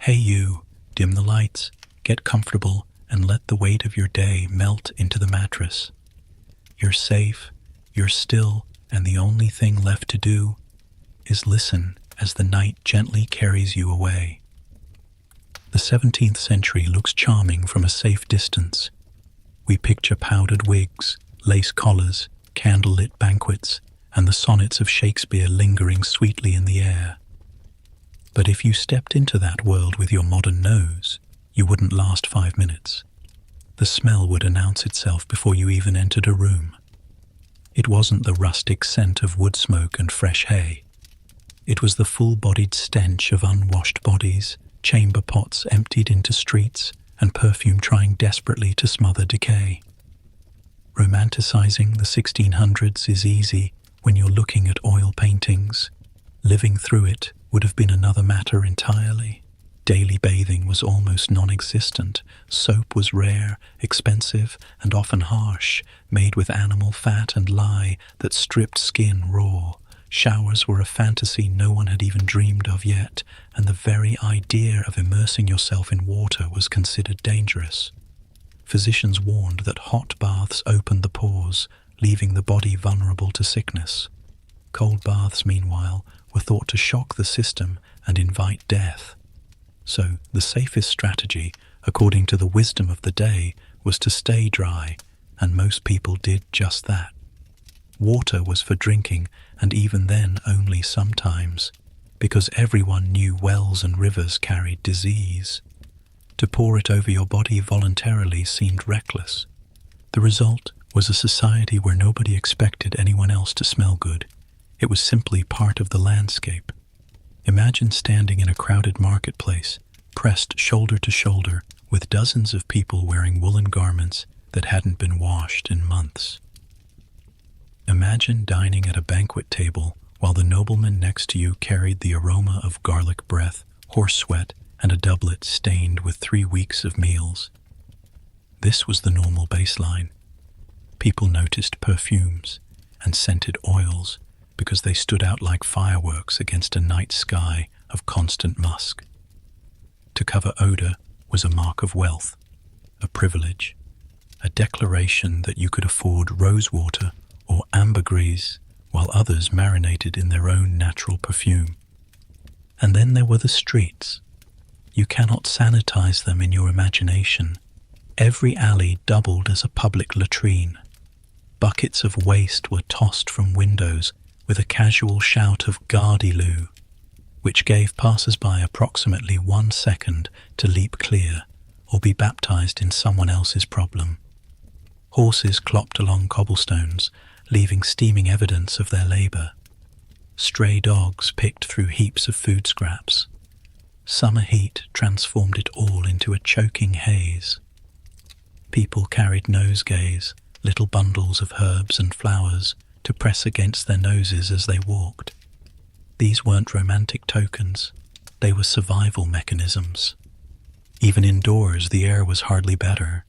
Hey you, dim the lights, get comfortable, and let the weight of your day melt into the mattress. You're safe, you're still, and the only thing left to do is listen as the night gently carries you away. The 17th century looks charming from a safe distance. We picture powdered wigs, lace collars, candlelit banquets, and the sonnets of Shakespeare lingering sweetly in the air. But if you stepped into that world with your modern nose, you wouldn't last 5 minutes. The smell would announce itself before you even entered a room. It wasn't the rustic scent of wood smoke and fresh hay. It was the full-bodied stench of unwashed bodies, chamber pots emptied into streets, and perfume trying desperately to smother decay. Romanticizing the 1600s is easy when you're looking at oil paintings. Living through it would have been another matter entirely. Daily bathing was almost non-existent. Soap was rare, expensive, and often harsh, made with animal fat and lye that stripped skin raw. Showers were a fantasy no one had even dreamed of yet, and the very idea of immersing yourself in water was considered dangerous. Physicians warned that hot baths opened the pores, leaving the body vulnerable to sickness. Cold baths, meanwhile, were thought to shock the system and invite death. So the safest strategy, according to the wisdom of the day, was to stay dry, and most people did just that. Water was for drinking, and even then only sometimes, because everyone knew wells and rivers carried disease. To pour it over your body voluntarily seemed reckless. The result was a society where nobody expected anyone else to smell good. It was simply part of the landscape. Imagine standing in a crowded marketplace, pressed shoulder to shoulder, with dozens of people wearing woolen garments that hadn't been washed in months. Imagine dining at a banquet table while the nobleman next to you carried the aroma of garlic breath, horse sweat, and a doublet stained with 3 weeks of meals. This was the normal baseline. People noticed perfumes and scented oils because they stood out like fireworks against a night sky of constant musk. To cover odor was a mark of wealth, a privilege, a declaration that you could afford rosewater or ambergris while others marinated in their own natural perfume. And then there were the streets. You cannot sanitize them in your imagination. Every alley doubled as a public latrine. Buckets of waste were tossed from windows with a casual shout of "Gardyloo," which gave passers-by approximately 1 second to leap clear or be baptized in someone else's problem. Horses clopped along cobblestones, leaving steaming evidence of their labor. Stray dogs picked through heaps of food scraps. Summer heat transformed it all into a choking haze. People carried nosegays, little bundles of herbs and flowers, to press against their noses as they walked. These weren't romantic tokens, they were survival mechanisms. Even indoors, the air was hardly better.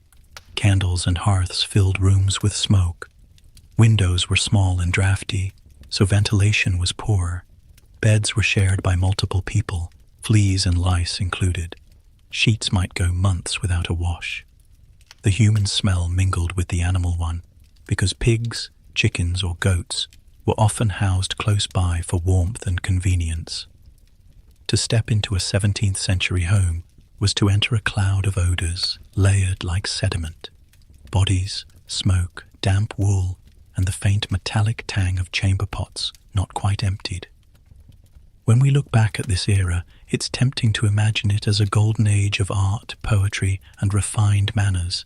Candles and hearths filled rooms with smoke. Windows were small and drafty, so ventilation was poor. Beds were shared by multiple people, fleas and lice included. Sheets might go months without a wash. The human smell mingled with the animal one, because pigs, chickens, or goats were often housed close by for warmth and convenience. To step into a 17th century home was to enter a cloud of odors, layered like sediment. Bodies, smoke, damp wool, and the faint metallic tang of chamber pots not quite emptied. When we look back at this era, it's tempting to imagine it as a golden age of art, poetry, and refined manners.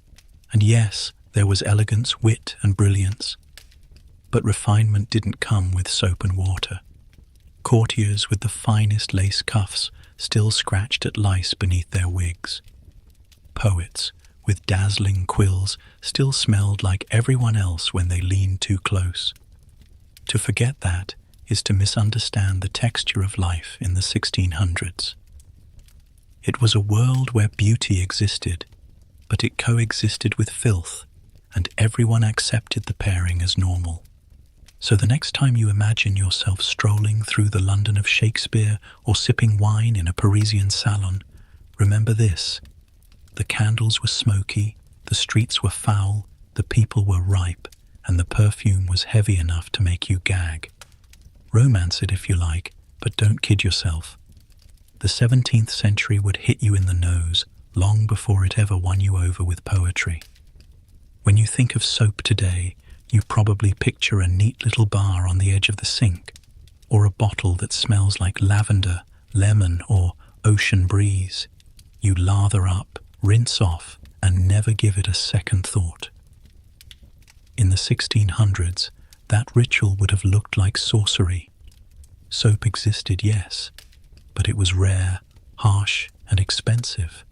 And yes, there was elegance, wit, and brilliance. But refinement didn't come with soap and water. Courtiers with the finest lace cuffs still scratched at lice beneath their wigs. Poets with dazzling quills still smelled like everyone else when they leaned too close. To forget that is to misunderstand the texture of life in the 1600s. It was a world where beauty existed, but it coexisted with filth, and everyone accepted the pairing as normal. So the next time you imagine yourself strolling through the London of Shakespeare or sipping wine in a Parisian salon, Remember this: the candles were smoky, the streets were foul, the people were ripe, and the perfume was heavy enough to make you gag. Romance it if you like, but don't kid yourself. The 17th century would hit you in the nose long before it ever won you over with poetry. When you think of soap today, you probably picture a neat little bar on the edge of the sink, or a bottle that smells like lavender, lemon, or ocean breeze. You lather up, rinse off, and never give it a second thought. In the 1600s, that ritual would have looked like sorcery. Soap existed, yes, but it was rare, harsh, and expensive.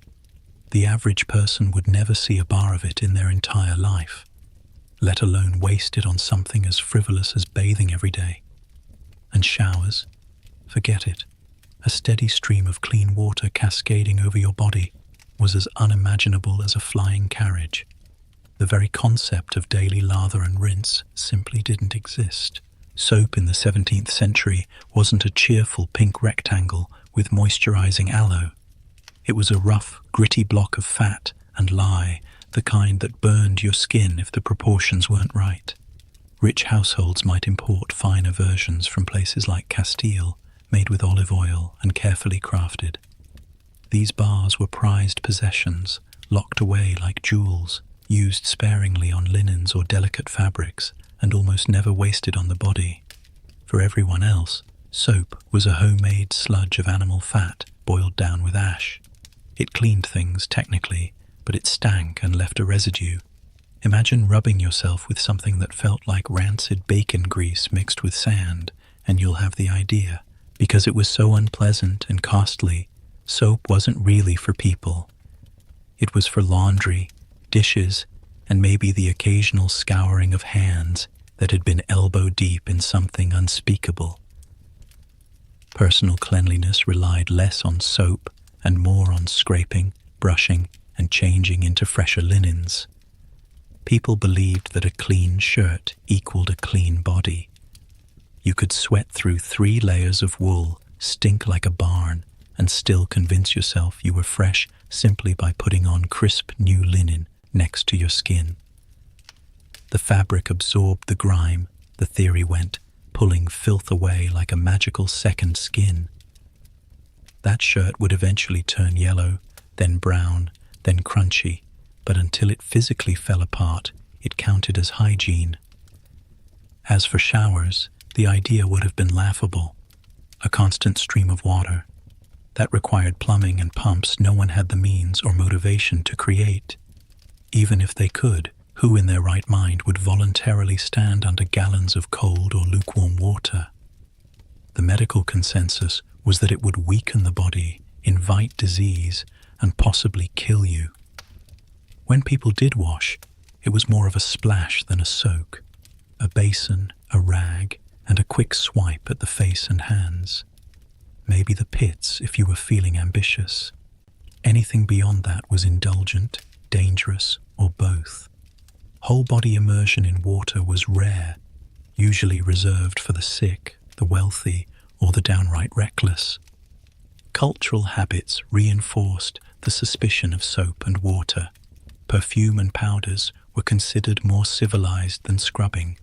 The average person would never see a bar of it in their entire life, let alone waste it on something as frivolous as bathing every day. And showers? Forget it. A steady stream of clean water cascading over your body was as unimaginable as a flying carriage. The very concept of daily lather and rinse simply didn't exist. Soap in the 17th century wasn't a cheerful pink rectangle with moisturizing aloe. It was a rough, gritty block of fat and lye, the kind that burned your skin if the proportions weren't right. Rich households might import finer versions from places like Castile, made with olive oil and carefully crafted. These bars were prized possessions, locked away like jewels, used sparingly on linens or delicate fabrics, and almost never wasted on the body. For everyone else, soap was a homemade sludge of animal fat boiled down with ash. It cleaned things, technically, but it stank and left a residue. Imagine rubbing yourself with something that felt like rancid bacon grease mixed with sand, and you'll have the idea. Because it was so unpleasant and costly, soap wasn't really for people. It was for laundry, dishes, and maybe the occasional scouring of hands that had been elbow deep in something unspeakable. Personal cleanliness relied less on soap and more on scraping, brushing, and changing into fresher linens. People believed that a clean shirt equaled a clean body. You could sweat through 3 layers of wool, stink like a barn, and still convince yourself you were fresh simply by putting on crisp new linen next to your skin. The fabric absorbed the grime, the theory went, pulling filth away like a magical second skin. That shirt would eventually turn yellow, then brown, then crunchy, but until it physically fell apart, it counted as hygiene. As for showers, the idea would have been laughable. A constant stream of water. That required plumbing and pumps no one had the means or motivation to create. Even if they could, who in their right mind would voluntarily stand under gallons of cold or lukewarm water? The medical consensus was that it would weaken the body, invite disease, and possibly kill you. When people did wash, it was more of a splash than a soak. A basin, a rag, and a quick swipe at the face and hands. Maybe the pits if you were feeling ambitious. Anything beyond that was indulgent, dangerous, or both. Whole body immersion in water was rare, usually reserved for the sick, the wealthy, or the downright reckless. Cultural habits reinforced the suspicion of soap and water. Perfume and powders were considered more civilized than scrubbing.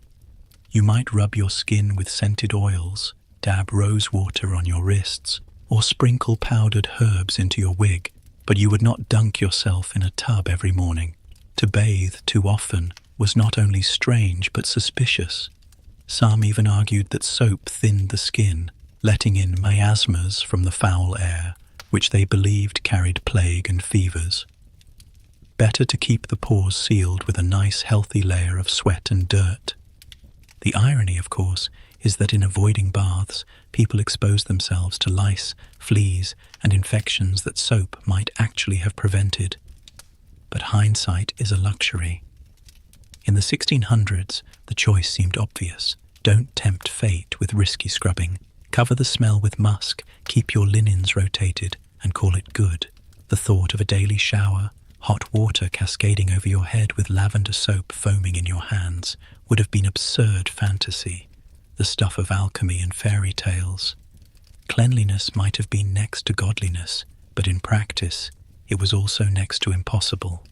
You might rub your skin with scented oils, dab rose water on your wrists, or sprinkle powdered herbs into your wig, but you would not dunk yourself in a tub every morning. To bathe too often was not only strange but suspicious. Some even argued that soap thinned the skin, letting in miasmas from the foul air, which they believed carried plague and fevers. Better to keep the pores sealed with a nice healthy layer of sweat and dirt. The irony, of course, is that in avoiding baths, people expose themselves to lice, fleas, and infections that soap might actually have prevented. But hindsight is a luxury. In the 1600s, the choice seemed obvious. Don't tempt fate with risky scrubbing. Cover the smell with musk, keep your linens rotated, and call it good. The thought of a daily shower, hot water cascading over your head with lavender soap foaming in your hands, would have been absurd fantasy, the stuff of alchemy and fairy tales. Cleanliness might have been next to godliness, but in practice, it was also next to impossible.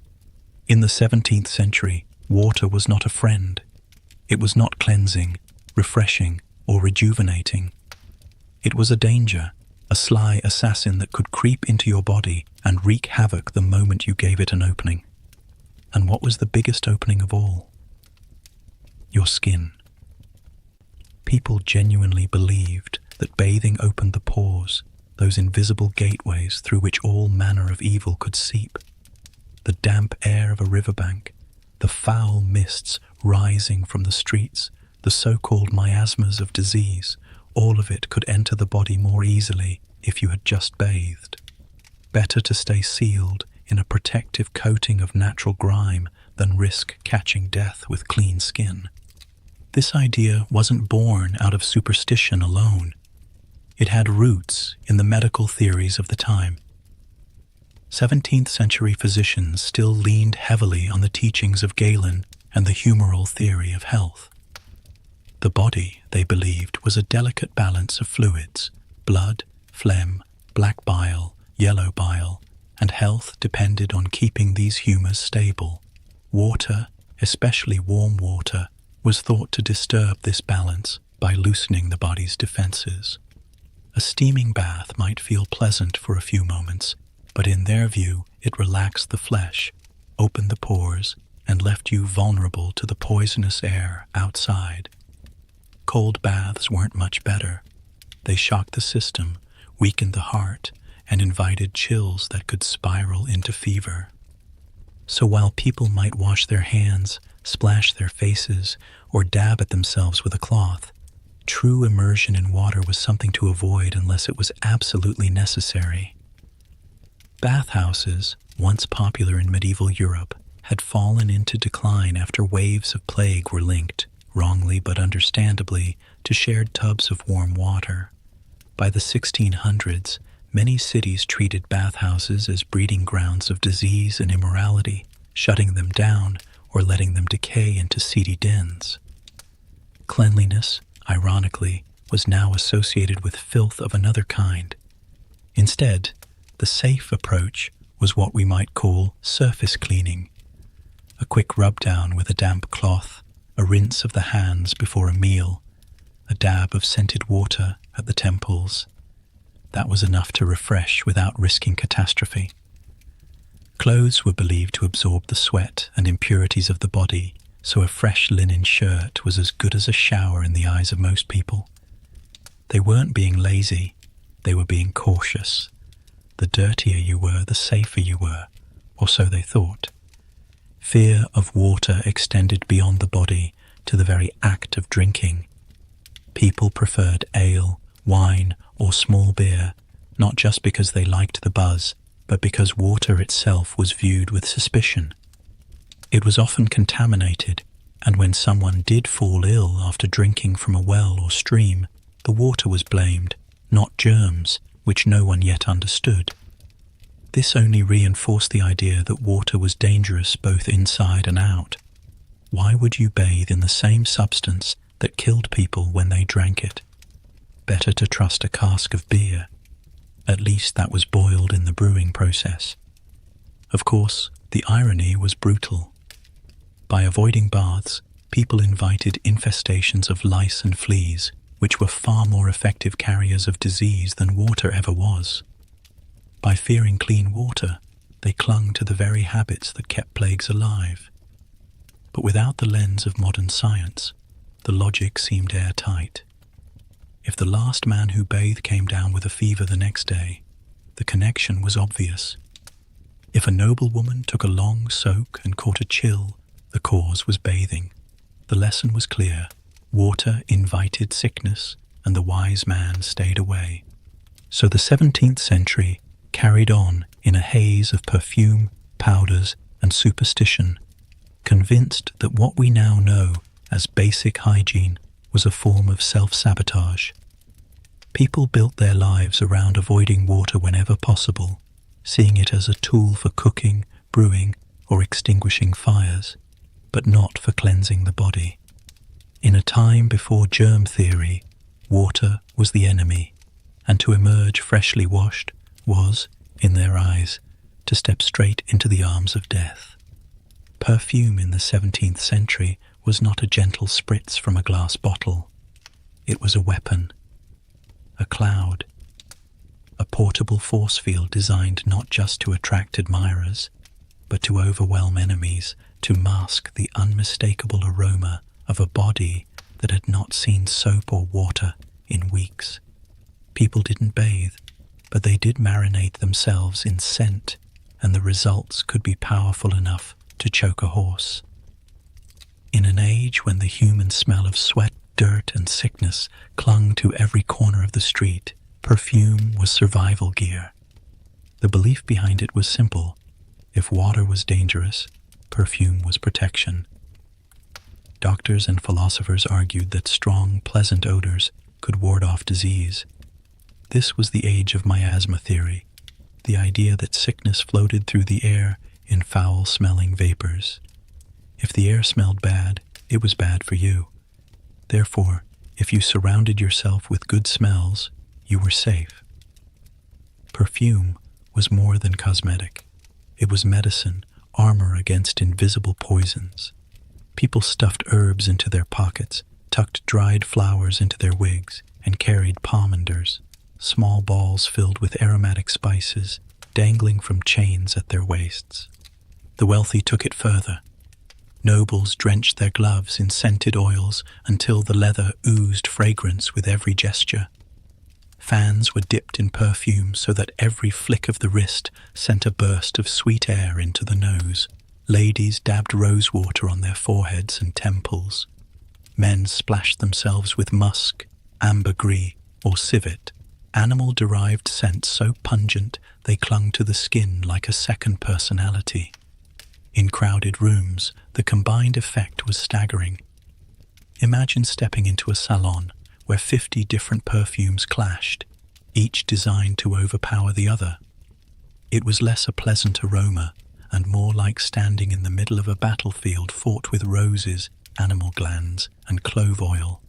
In the 17th century, water was not a friend. It was not cleansing, refreshing, or rejuvenating. It was a danger, a sly assassin that could creep into your body and wreak havoc the moment you gave it an opening. And what was the biggest opening of all? Your skin. People genuinely believed that bathing opened the pores, those invisible gateways through which all manner of evil could seep. The damp air of a riverbank, the foul mists rising from the streets, the so-called miasmas of disease, all of it could enter the body more easily if you had just bathed. Better to stay sealed in a protective coating of natural grime than risk catching death with clean skin. This idea wasn't born out of superstition alone. It had roots in the medical theories of the time. 17th century physicians still leaned heavily on the teachings of Galen and the humoral theory of health. The body, they believed, was a delicate balance of fluids: blood, phlegm, black bile, yellow bile, and health depended on keeping these humours stable. Water, especially warm water, was thought to disturb this balance by loosening the body's defences. A steaming bath might feel pleasant for a few moments, but in their view it relaxed the flesh, opened the pores, and left you vulnerable to the poisonous air outside. Cold baths weren't much better. They shocked the system, weakened the heart, and invited chills that could spiral into fever. So while people might wash their hands, splash their faces, or dab at themselves with a cloth, true immersion in water was something to avoid unless it was absolutely necessary. Bathhouses, once popular in medieval Europe, had fallen into decline after waves of plague were linked, wrongly but understandably, to shared tubs of warm water. By the 1600s, many cities treated bathhouses as breeding grounds of disease and immorality, shutting them down or letting them decay into seedy dens. Cleanliness, ironically, was now associated with filth of another kind. Instead, the safe approach was what we might call surface cleaning. A quick rub-down with a damp cloth, a rinse of the hands before a meal, a dab of scented water at the temples. That was enough to refresh without risking catastrophe. Clothes were believed to absorb the sweat and impurities of the body, so a fresh linen shirt was as good as a shower in the eyes of most people. They weren't being lazy, they were being cautious. The dirtier you were, the safer you were, or so they thought. Fear of water extended beyond the body to the very act of drinking. People preferred ale, wine, or small beer, not just because they liked the buzz, but because water itself was viewed with suspicion. It was often contaminated, and when someone did fall ill after drinking from a well or stream, the water was blamed, not germs, which no one yet understood. This only reinforced the idea that water was dangerous both inside and out. Why would you bathe in the same substance that killed people when they drank it? Better to trust a cask of beer. At least that was boiled in the brewing process. Of course, the irony was brutal. By avoiding baths, people invited infestations of lice and fleas, which were far more effective carriers of disease than water ever was. By fearing clean water, they clung to the very habits that kept plagues alive. But without the lens of modern science, the logic seemed airtight. If the last man who bathed came down with a fever the next day, the connection was obvious. If a noblewoman took a long soak and caught a chill, the cause was bathing. The lesson was clear. Water invited sickness, and the wise man stayed away. So the 17th century carried on in a haze of perfume, powders, and superstition, convinced that what we now know as basic hygiene was a form of self-sabotage. People built their lives around avoiding water whenever possible, seeing it as a tool for cooking, brewing, or extinguishing fires, but not for cleansing the body. In a time before germ theory, water was the enemy, and to emerge freshly washed was, in their eyes, to step straight into the arms of death. Perfume in the 17th century was not a gentle spritz from a glass bottle. It was a weapon, a cloud, a portable force field designed not just to attract admirers, but to overwhelm enemies, to mask the unmistakable aroma of a body that had not seen soap or water in weeks. People didn't bathe, but they did marinate themselves in scent, and the results could be powerful enough to choke a horse. In an age when the human smell of sweat, dirt, and sickness clung to every corner of the street, perfume was survival gear. The belief behind it was simple. If water was dangerous, perfume was protection. Doctors and philosophers argued that strong, pleasant odors could ward off disease. This was the age of miasma theory, the idea that sickness floated through the air in foul-smelling vapors. If the air smelled bad, it was bad for you. Therefore, if you surrounded yourself with good smells, you were safe. Perfume was more than cosmetic. It was medicine, armor against invisible poisons. People stuffed herbs into their pockets, tucked dried flowers into their wigs, and carried pomanders, small balls filled with aromatic spices, dangling from chains at their waists. The wealthy took it further. Nobles drenched their gloves in scented oils until the leather oozed fragrance with every gesture. Fans were dipped in perfume so that every flick of the wrist sent a burst of sweet air into the nose. Ladies dabbed rosewater on their foreheads and temples. Men splashed themselves with musk, ambergris, or civet, animal-derived scents so pungent they clung to the skin like a second personality. In crowded rooms, the combined effect was staggering. Imagine stepping into a salon where 50 different perfumes clashed, each designed to overpower the other. It was less a pleasant aroma and more like standing in the middle of a battlefield fought with roses, animal glands, and clove oil.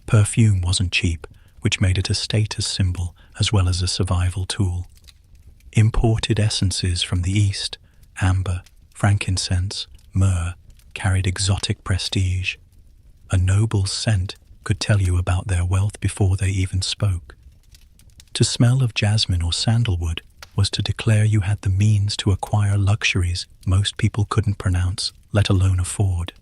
Perfume wasn't cheap, which made it a status symbol as well as a survival tool. Imported essences from the East, amber, frankincense, myrrh, carried exotic prestige. A noble's scent could tell you about their wealth before they even spoke. To smell of jasmine or sandalwood was to declare you had the means to acquire luxuries most people couldn't pronounce, let alone afford.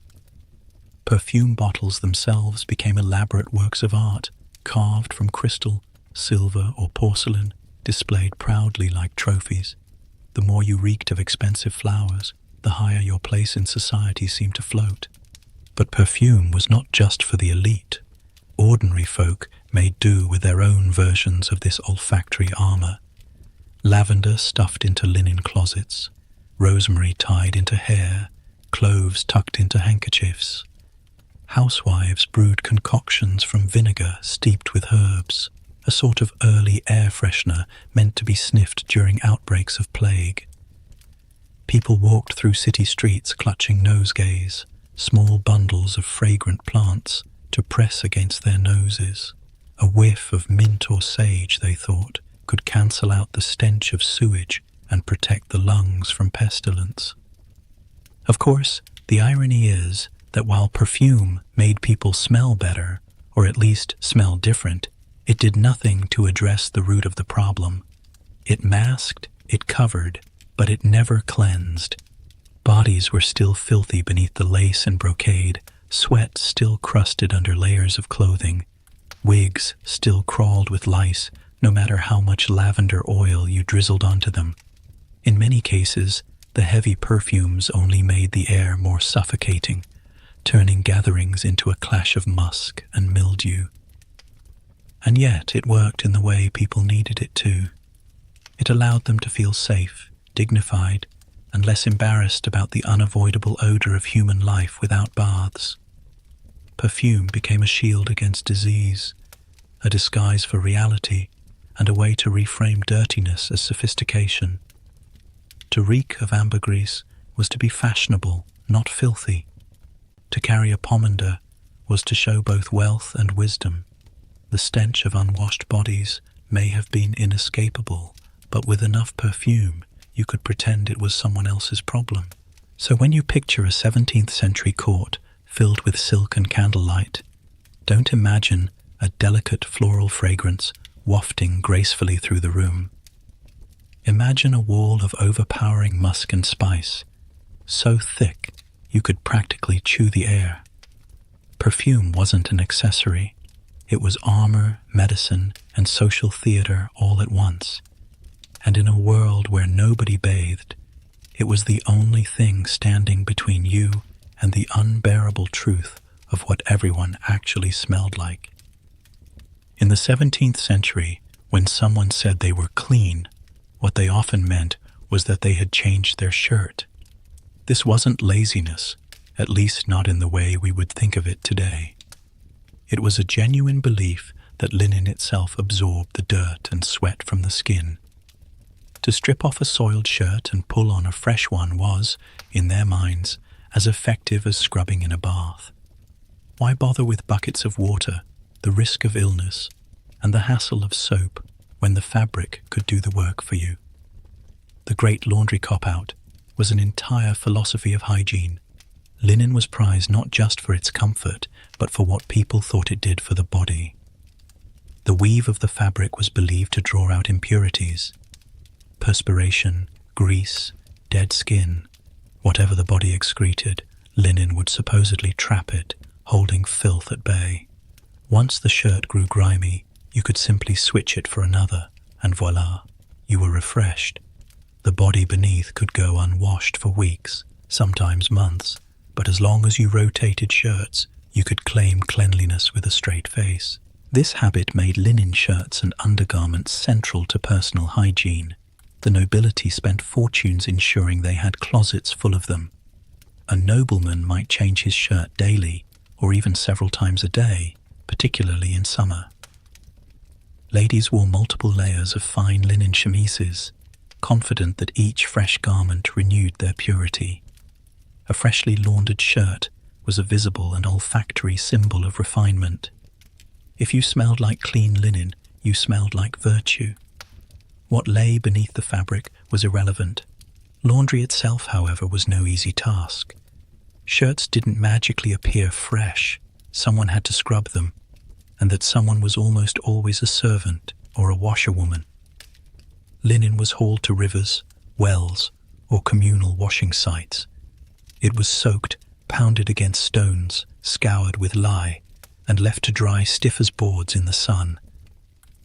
Perfume bottles themselves became elaborate works of art, carved from crystal, silver, or porcelain, displayed proudly like trophies. The more you reeked of expensive flowers, the higher your place in society seemed to float. But perfume was not just for the elite. Ordinary folk made do with their own versions of this olfactory armor. Lavender stuffed into linen closets, rosemary tied into hair, cloves tucked into handkerchiefs. Housewives brewed concoctions from vinegar steeped with herbs, a sort of early air freshener meant to be sniffed during outbreaks of plague. People walked through city streets clutching nosegays, small bundles of fragrant plants to press against their noses. A whiff of mint or sage, they thought, could cancel out the stench of sewage and protect the lungs from pestilence. Of course, the irony is that while perfume made people smell better, or at least smell different, it did nothing to address the root of the problem. It masked, it covered, but it never cleansed. Bodies were still filthy beneath the lace and brocade, sweat still crusted under layers of clothing, wigs still crawled with lice, no matter how much lavender oil you drizzled onto them. In many cases, the heavy perfumes only made the air more suffocating, turning gatherings into a clash of musk and mildew. And yet it worked in the way people needed it to. It allowed them to feel safe, dignified, and less embarrassed about the unavoidable odor of human life without baths. Perfume became a shield against disease, a disguise for reality, and a way to reframe dirtiness as sophistication. To reek of ambergris was to be fashionable, not filthy. To carry a pomander was to show both wealth and wisdom. The stench of unwashed bodies may have been inescapable, but with enough perfume, you could pretend it was someone else's problem. So when you picture a 17th century court filled with silk and candlelight, don't imagine a delicate floral fragrance wafting gracefully through the room. Imagine a wall of overpowering musk and spice, so thick you could practically chew the air. Perfume wasn't an accessory. It was armor, medicine, and social theater all at once. And in a world where nobody bathed, it was the only thing standing between you and the unbearable truth of what everyone actually smelled like. In the 17th century, when someone said they were clean, what they often meant was that they had changed their shirt. This wasn't laziness, at least not in the way we would think of it today. It was a genuine belief that linen itself absorbed the dirt and sweat from the skin. To strip off a soiled shirt and pull on a fresh one was, in their minds, as effective as scrubbing in a bath. Why bother with buckets of water, the risk of illness, and the hassle of soap when the fabric could do the work for you? The great laundry cop-out was an entire philosophy of hygiene. Linen was prized not just for its comfort, but for what people thought it did for the body. The weave of the fabric was believed to draw out impurities. Perspiration, grease, dead skin, whatever the body excreted, linen would supposedly trap it, holding filth at bay. Once the shirt grew grimy, you could simply switch it for another, and voila, you were refreshed. The body beneath could go unwashed for weeks, sometimes months, but as long as you rotated shirts, you could claim cleanliness with a straight face. This habit made linen shirts and undergarments central to personal hygiene. The nobility spent fortunes ensuring they had closets full of them. A nobleman might change his shirt daily, or even several times a day, particularly in summer. Ladies wore multiple layers of fine linen chemises, confident that each fresh garment renewed their purity. A freshly laundered shirt was a visible and olfactory symbol of refinement. If you smelled like clean linen, you smelled like virtue. What lay beneath the fabric was irrelevant. Laundry itself, however, was no easy task. Shirts didn't magically appear fresh. Someone had to scrub them, and that someone was almost always a servant or a washerwoman. Linen was hauled to rivers, wells, or communal washing sites. It was soaked, pounded against stones, scoured with lye, and left to dry stiff as boards in the sun.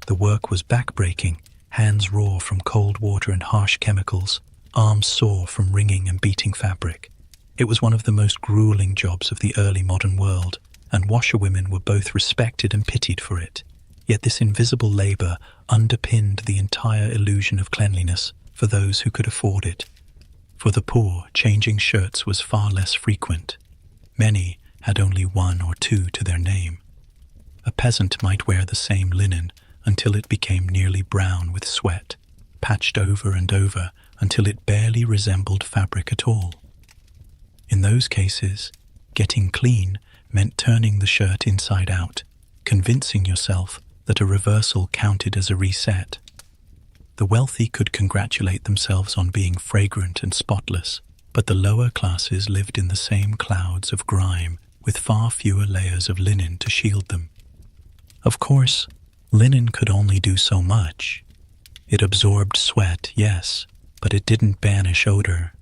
The work was back-breaking, hands raw from cold water and harsh chemicals, arms sore from wringing and beating fabric. It was one of the most grueling jobs of the early modern world, and washerwomen were both respected and pitied for it. Yet this invisible labor underpinned the entire illusion of cleanliness for those who could afford it. For the poor, changing shirts was far less frequent. Many had only one or two to their name. A peasant might wear the same linen until it became nearly brown with sweat, patched over and over until it barely resembled fabric at all. In those cases, getting clean meant turning the shirt inside out, convincing yourself that a reversal counted as a reset. The wealthy could congratulate themselves on being fragrant and spotless, but the lower classes lived in the same clouds of grime with far fewer layers of linen to shield them. Of course, linen could only do so much. It absorbed sweat, yes, but it didn't banish odor.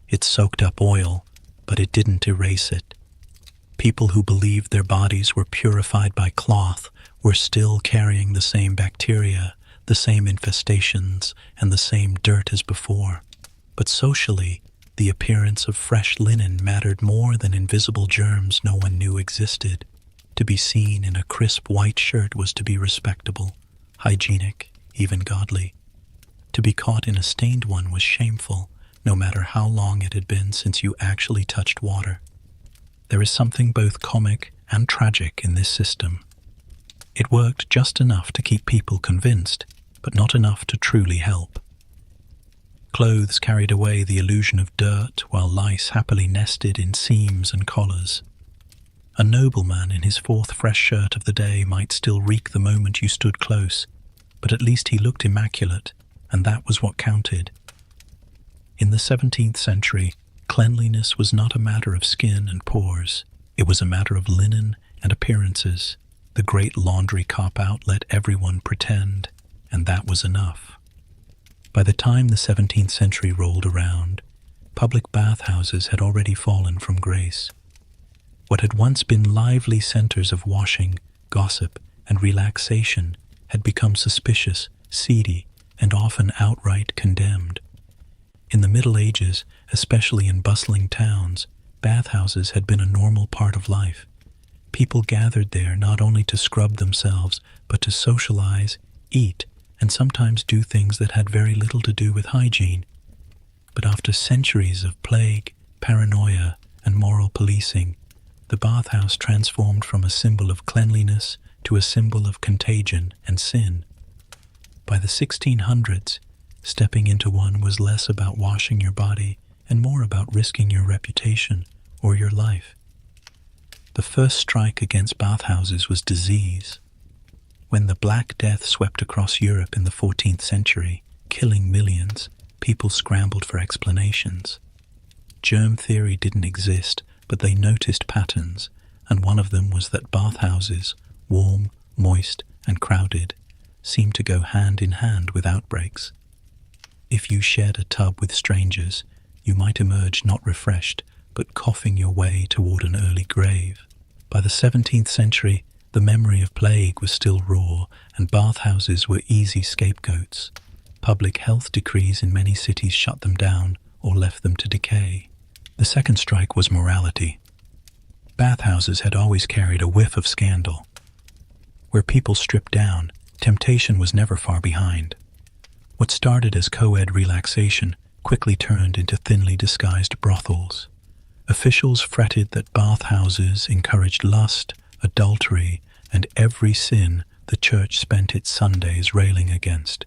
It soaked up oil, but it didn't erase it. People who believed their bodies were purified by cloth were still carrying the same bacteria, the same infestations, and the same dirt as before. But socially, the appearance of fresh linen mattered more than invisible germs no one knew existed. To be seen in a crisp white shirt was to be respectable, hygienic, even godly. To be caught in a stained one was shameful, no matter how long it had been since you actually touched water. There is something both comic and tragic in this system. It worked just enough to keep people convinced, but not enough to truly help. Clothes carried away the illusion of dirt, while lice happily nested in seams and collars. A nobleman in his fourth fresh shirt of the day might still reek the moment you stood close, but at least he looked immaculate, and that was what counted. In the 17th century, cleanliness was not a matter of skin and pores. It was a matter of linen and appearances. The great laundry cop-out let everyone pretend, and that was enough. By the time the 17th century rolled around, public bathhouses had already fallen from grace. What had once been lively centers of washing, gossip, and relaxation had become suspicious, seedy, and often outright condemned. In the Middle Ages, especially in bustling towns, bathhouses had been a normal part of life. People gathered there not only to scrub themselves, but to socialize, eat, and sometimes do things that had very little to do with hygiene. But after centuries of plague, paranoia, and moral policing, the bathhouse transformed from a symbol of cleanliness to a symbol of contagion and sin. By the 1600s, stepping into one was less about washing your body and more about risking your reputation or your life. The first strike against bathhouses was disease. When the Black Death swept across Europe in the 14th century, killing millions, people scrambled for explanations. Germ theory didn't exist, but they noticed patterns, and one of them was that bathhouses, warm, moist, and crowded, seemed to go hand in hand with outbreaks. If you shared a tub with strangers, you might emerge not refreshed, but coughing your way toward an early grave. By the 17th century, the memory of plague was still raw, and bathhouses were easy scapegoats. Public health decrees in many cities shut them down or left them to decay. The second strike was morality. Bathhouses had always carried a whiff of scandal. Where people stripped down, temptation was never far behind. What started as co-ed relaxation quickly turned into thinly disguised brothels. Officials fretted that bathhouses encouraged lust, adultery, and every sin the church spent its Sundays railing against.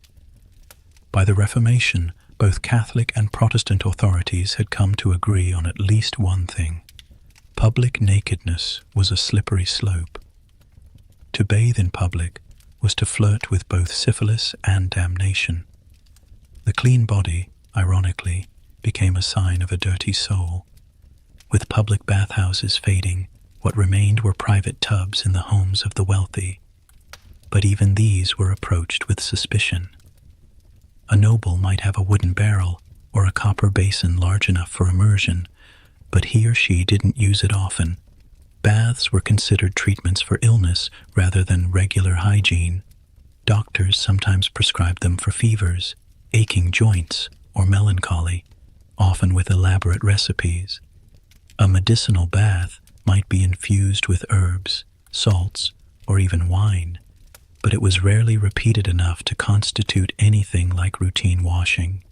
By the Reformation, both Catholic and Protestant authorities had come to agree on at least one thing. Public nakedness was a slippery slope. To bathe in public was to flirt with both syphilis and damnation. The clean body, ironically, became a sign of a dirty soul. With public bathhouses fading, what remained were private tubs in the homes of the wealthy. But even these were approached with suspicion. A noble might have a wooden barrel or a copper basin large enough for immersion, but he or she didn't use it often. Baths were considered treatments for illness rather than regular hygiene. Doctors sometimes prescribed them for fevers, aching joints, or melancholy, often with elaborate recipes. A medicinal bath might be infused with herbs, salts, or even wine, but it was rarely repeated enough to constitute anything like routine washing.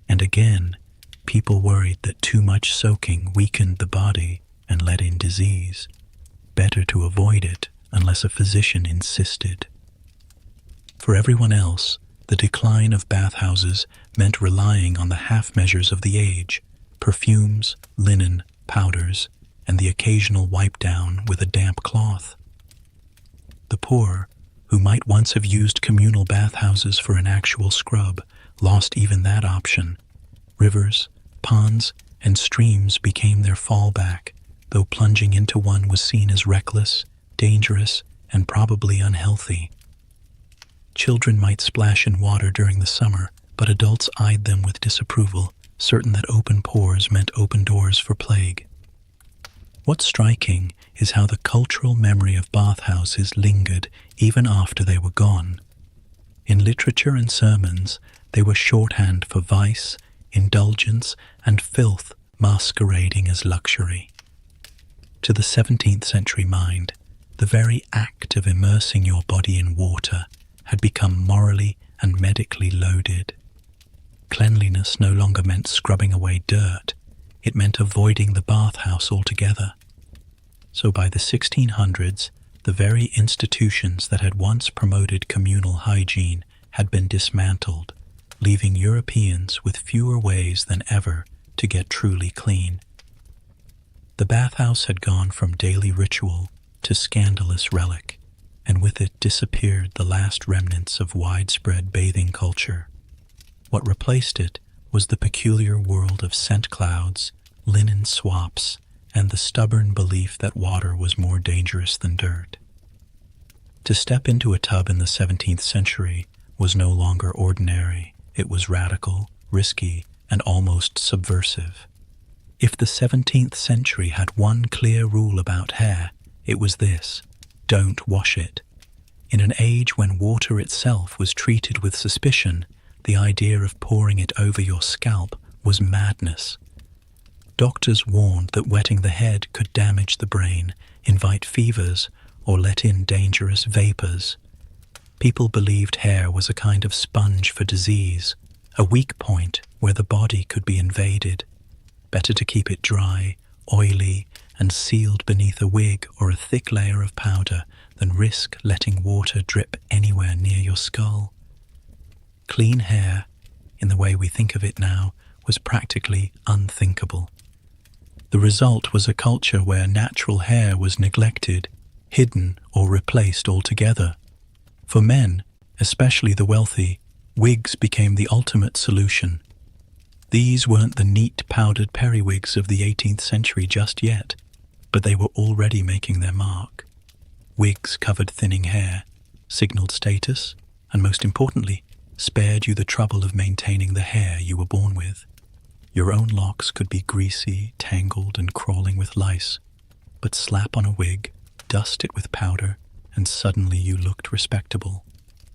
And again, people worried that too much soaking weakened the body and let in disease. Better to avoid it unless a physician insisted. For everyone else, the decline of bathhouses meant relying on the half measures of the age: perfumes, linen, powders, and the occasional wipe down with a damp cloth. The poor, who might once have used communal bathhouses for an actual scrub, lost even that option. Rivers, ponds, and streams became their fallback, though plunging into one was seen as reckless, dangerous, and probably unhealthy. Children might splash in water during the summer, but adults eyed them with disapproval, certain that open pores meant open doors for plague. What's striking is how the cultural memory of bathhouses lingered even after they were gone. In literature and sermons, they were shorthand for vice, indulgence, and filth masquerading as luxury. To the 17th century mind, the very act of immersing your body in water had become morally and medically loaded. Cleanliness no longer meant scrubbing away dirt, it meant avoiding the bathhouse altogether. So by the 1600s, the very institutions that had once promoted communal hygiene had been dismantled, leaving Europeans with fewer ways than ever to get truly clean. The bathhouse had gone from daily ritual to scandalous relic, and with it disappeared the last remnants of widespread bathing culture. What replaced it was the peculiar world of scent clouds, linen swaps, and the stubborn belief that water was more dangerous than dirt. To step into a tub in the 17th century was no longer ordinary. It was radical, risky, and almost subversive. If the 17th century had one clear rule about hair, it was this: don't wash it. In an age when water itself was treated with suspicion, the idea of pouring it over your scalp was madness. Doctors warned that wetting the head could damage the brain, invite fevers, or let in dangerous vapors. People believed hair was a kind of sponge for disease, a weak point where the body could be invaded. Better to keep it dry, oily, and sealed beneath a wig or a thick layer of powder than risk letting water drip anywhere near your skull. Clean hair, in the way we think of it now, was practically unthinkable. The result was a culture where natural hair was neglected, hidden, or replaced altogether. For men, especially the wealthy, wigs became the ultimate solution. These weren't the neat powdered periwigs of the 18th century just yet, but they were already making their mark. Wigs covered thinning hair, signaled status, and most importantly, spared you the trouble of maintaining the hair you were born with. Your own locks could be greasy, tangled, and crawling with lice, but slap on a wig, dust it with powder, and suddenly you looked respectable.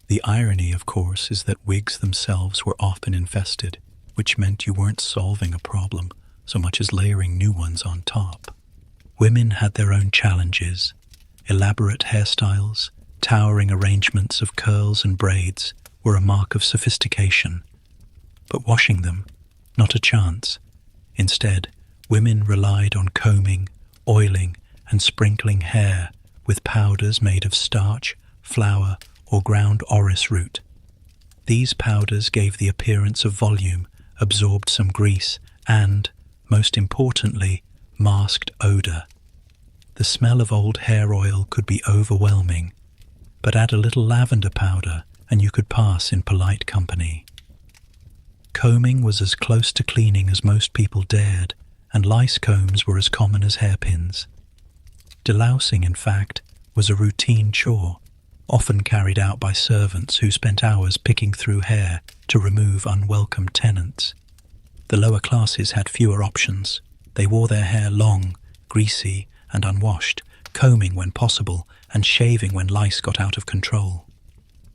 The irony, of course, is that wigs themselves were often infested, which meant you weren't solving a problem so much as layering new ones on top. Women had their own challenges. Elaborate hairstyles, towering arrangements of curls and braids were a mark of sophistication. But washing them, not a chance. Instead, women relied on combing, oiling, and sprinkling hair with powders made of starch, flour, or ground orris root. These powders gave the appearance of volume, absorbed some grease, and, most importantly, masked odor. The smell of old hair oil could be overwhelming, but add a little lavender powder and you could pass in polite company. Combing was as close to cleaning as most people dared, and lice combs were as common as hairpins. Delousing, in fact, was a routine chore, often carried out by servants who spent hours picking through hair to remove unwelcome tenants. The lower classes had fewer options. They wore their hair long, greasy, and unwashed, combing when possible and shaving when lice got out of control.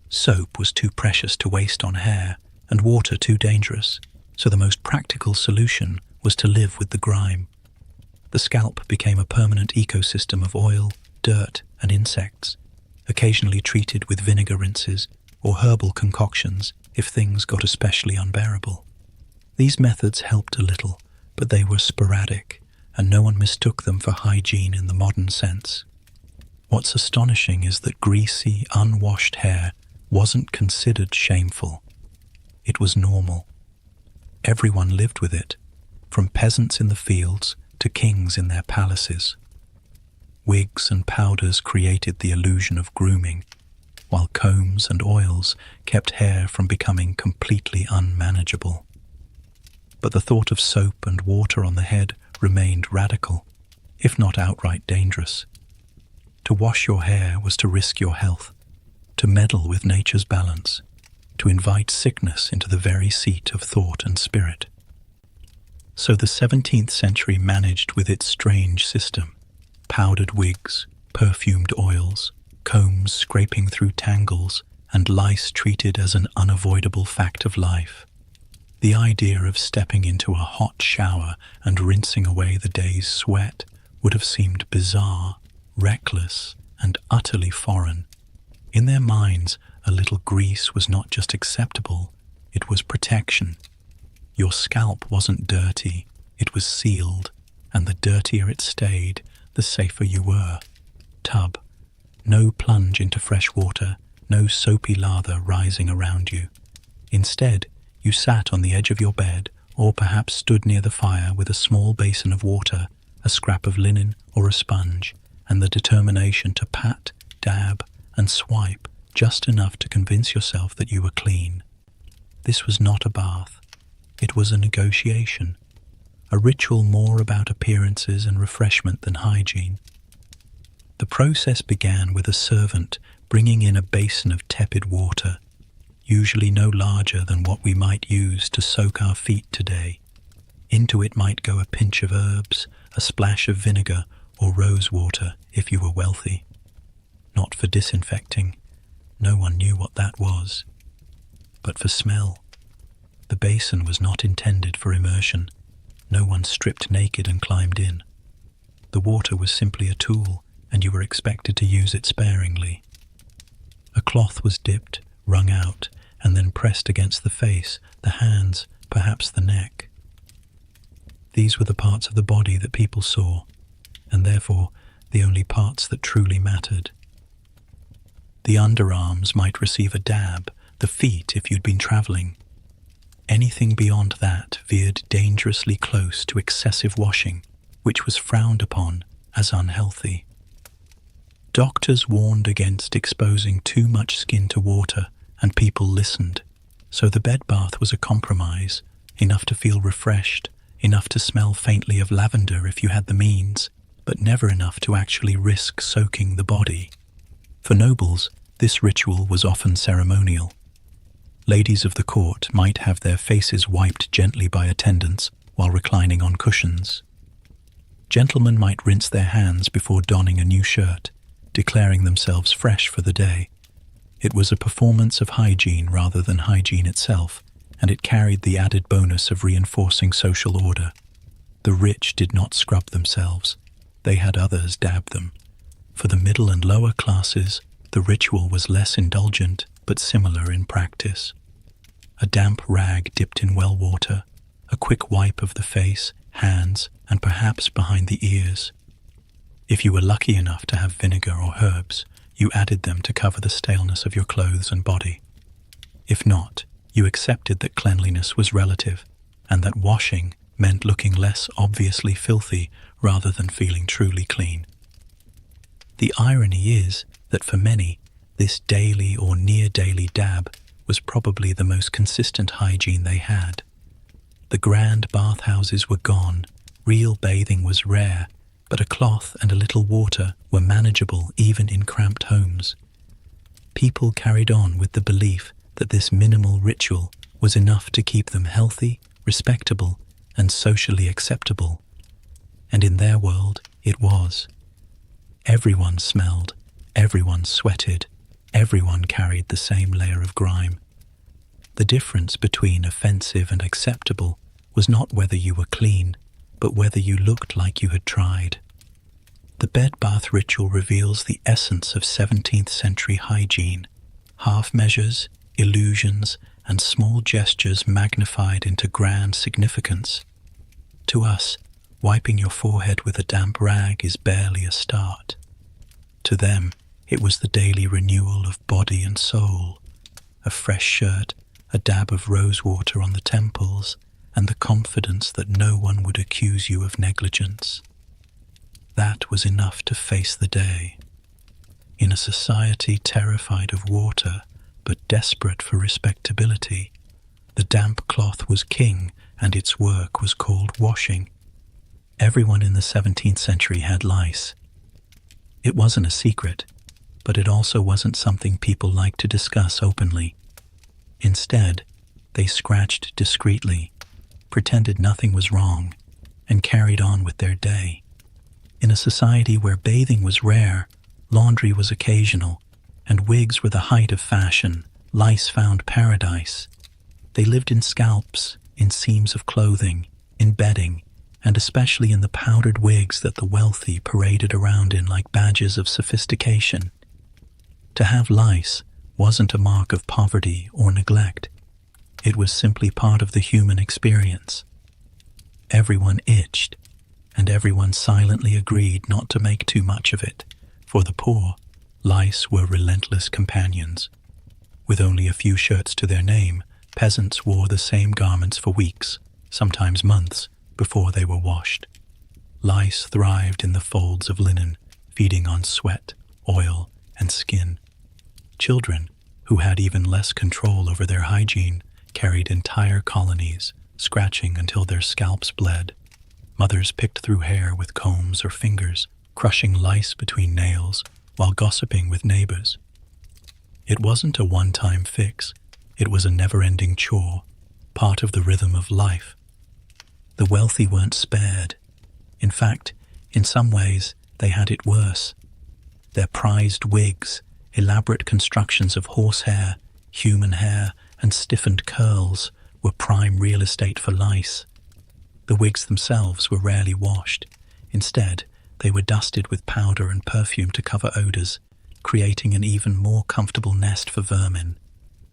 Soap was too precious to waste on hair, and water too dangerous, so the most practical solution was to live with the grime. The scalp became a permanent ecosystem of oil, dirt, and insects, occasionally treated with vinegar rinses or herbal concoctions if things got especially unbearable. These methods helped a little, but they were sporadic, and no one mistook them for hygiene in the modern sense. What's astonishing is that greasy, unwashed hair wasn't considered shameful. It was normal. Everyone lived with it, from peasants in the fields to kings in their palaces. Wigs and powders created the illusion of grooming, while combs and oils kept hair from becoming completely unmanageable. But the thought of soap and water on the head remained radical, if not outright dangerous. To wash your hair was to risk your health, to meddle with nature's balance, to invite sickness into the very seat of thought and spirit. So the 17th century managed with its strange system: powdered wigs, perfumed oils, combs scraping through tangles, and lice treated as an unavoidable fact of life. The idea of stepping into a hot shower and rinsing away the day's sweat would have seemed bizarre, reckless, and utterly foreign. In their minds, a little grease was not just acceptable, it was protection. Your scalp wasn't dirty, it was sealed, and the dirtier it stayed, the safer you were. Tub. No plunge into fresh water, no soapy lather rising around you. Instead, you sat on the edge of your bed, or perhaps stood near the fire with a small basin of water, a scrap of linen, or a sponge, and the determination to pat, dab, and swipe just enough to convince yourself that you were clean. This was not a bath. It was a negotiation, a ritual more about appearances and refreshment than hygiene. The process began with a servant bringing in a basin of tepid water, usually no larger than what we might use to soak our feet today. Into it might go a pinch of herbs, a splash of vinegar, or rose water if you were wealthy. Not for disinfecting. No one knew what that was. But for smell. The basin was not intended for immersion. No one stripped naked and climbed in. The water was simply a tool, and you were expected to use it sparingly. A cloth was dipped, wrung out, and then pressed against the face, the hands, perhaps the neck. These were the parts of the body that people saw, and therefore the only parts that truly mattered. The underarms might receive a dab, the feet if you'd been travelling. Anything beyond that veered dangerously close to excessive washing, which was frowned upon as unhealthy. Doctors warned against exposing too much skin to water, and people listened, so the bed bath was a compromise, enough to feel refreshed, enough to smell faintly of lavender if you had the means, but never enough to actually risk soaking the body. For nobles, this ritual was often ceremonial. Ladies of the court might have their faces wiped gently by attendants while reclining on cushions. Gentlemen might rinse their hands before donning a new shirt, declaring themselves fresh for the day. It was a performance of hygiene rather than hygiene itself, and it carried the added bonus of reinforcing social order. The rich did not scrub themselves. They had others dab them. For the middle and lower classes, the ritual was less indulgent, but similar in practice. A damp rag dipped in well water, a quick wipe of the face, hands, and perhaps behind the ears. If you were lucky enough to have vinegar or herbs, you added them to cover the staleness of your clothes and body. If not, you accepted that cleanliness was relative, and that washing meant looking less obviously filthy rather than feeling truly clean. The irony is that for many, this daily or near-daily dab was probably the most consistent hygiene they had. The grand bathhouses were gone, real bathing was rare, but a cloth and a little water were manageable even in cramped homes. People carried on with the belief that this minimal ritual was enough to keep them healthy, respectable, and socially acceptable. And in their world, it was. Everyone smelled, everyone sweated, everyone carried the same layer of grime. The difference between offensive and acceptable was not whether you were clean, but whether you looked like you had tried. The bed bath ritual reveals the essence of 17th century hygiene: half measures, illusions, and small gestures magnified into grand significance. To us, wiping your forehead with a damp rag is barely a start. To them, it was the daily renewal of body and soul, a fresh shirt, a dab of rose water on the temples, and the confidence that no one would accuse you of negligence. That was enough to face the day. In a society terrified of water, but desperate for respectability, the damp cloth was king, and its work was called washing. Everyone in the 17th century had lice. It wasn't a secret, but it also wasn't something people liked to discuss openly. Instead, they scratched discreetly, pretended nothing was wrong, and carried on with their day. In a society where bathing was rare, laundry was occasional, and wigs were the height of fashion, lice found paradise. They lived in scalps, in seams of clothing, in bedding, and especially in the powdered wigs that the wealthy paraded around in like badges of sophistication. To have lice wasn't a mark of poverty or neglect. It was simply part of the human experience. Everyone itched, and everyone silently agreed not to make too much of it. For the poor, lice were relentless companions. With only a few shirts to their name, peasants wore the same garments for weeks, sometimes months, before they were washed. Lice thrived in the folds of linen, feeding on sweat, oil, and skin. Children, who had even less control over their hygiene, carried entire colonies, scratching until their scalps bled. Mothers picked through hair with combs or fingers, crushing lice between nails while gossiping with neighbors. It wasn't a one-time fix. It was a never-ending chore, part of the rhythm of life. The wealthy weren't spared. In fact, in some ways, they had it worse. Their prized wigs, elaborate constructions of horsehair, human hair, and stiffened curls were prime real estate for lice. The wigs themselves were rarely washed. Instead, they were dusted with powder and perfume to cover odors, creating an even more comfortable nest for vermin.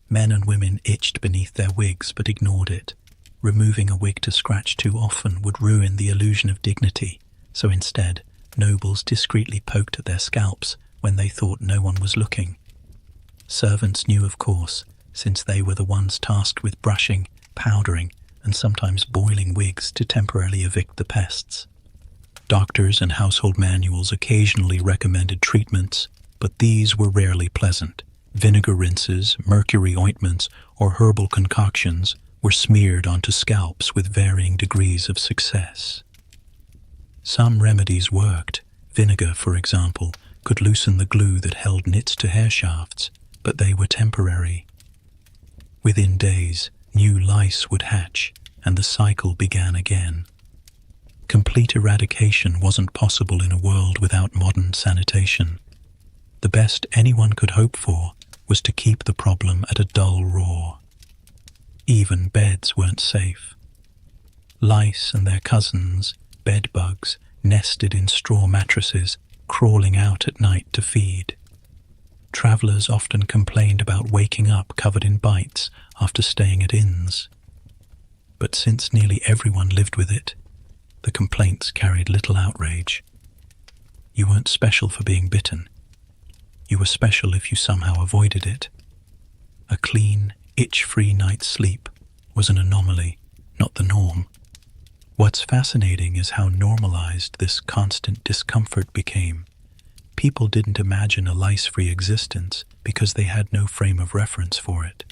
Men and women itched beneath their wigs but ignored it. Removing a wig to scratch too often would ruin the illusion of dignity, so instead, nobles discreetly poked at their scalps when they thought no one was looking. Servants knew, of course, since they were the ones tasked with brushing, powdering, and sometimes boiling wigs to temporarily evict the pests. Doctors and household manuals occasionally recommended treatments, but these were rarely pleasant. Vinegar rinses, mercury ointments, or herbal concoctions were smeared onto scalps with varying degrees of success. Some remedies worked. Vinegar, for example, could loosen the glue that held nits to hair shafts, but they were temporary. Within days, new lice would hatch, and the cycle began again. Complete eradication wasn't possible in a world without modern sanitation. The best anyone could hope for was to keep the problem at a dull roar. Even beds weren't safe. Lice and their cousins, bedbugs, nested in straw mattresses, crawling out at night to feed. Travelers often complained about waking up covered in bites after staying at inns. But since nearly everyone lived with it, the complaints carried little outrage. You weren't special for being bitten. You were special if you somehow avoided it. A clean, itch-free night's sleep was an anomaly, not the norm. What's fascinating is how normalized this constant discomfort became. People didn't imagine a lice-free existence because they had no frame of reference for it.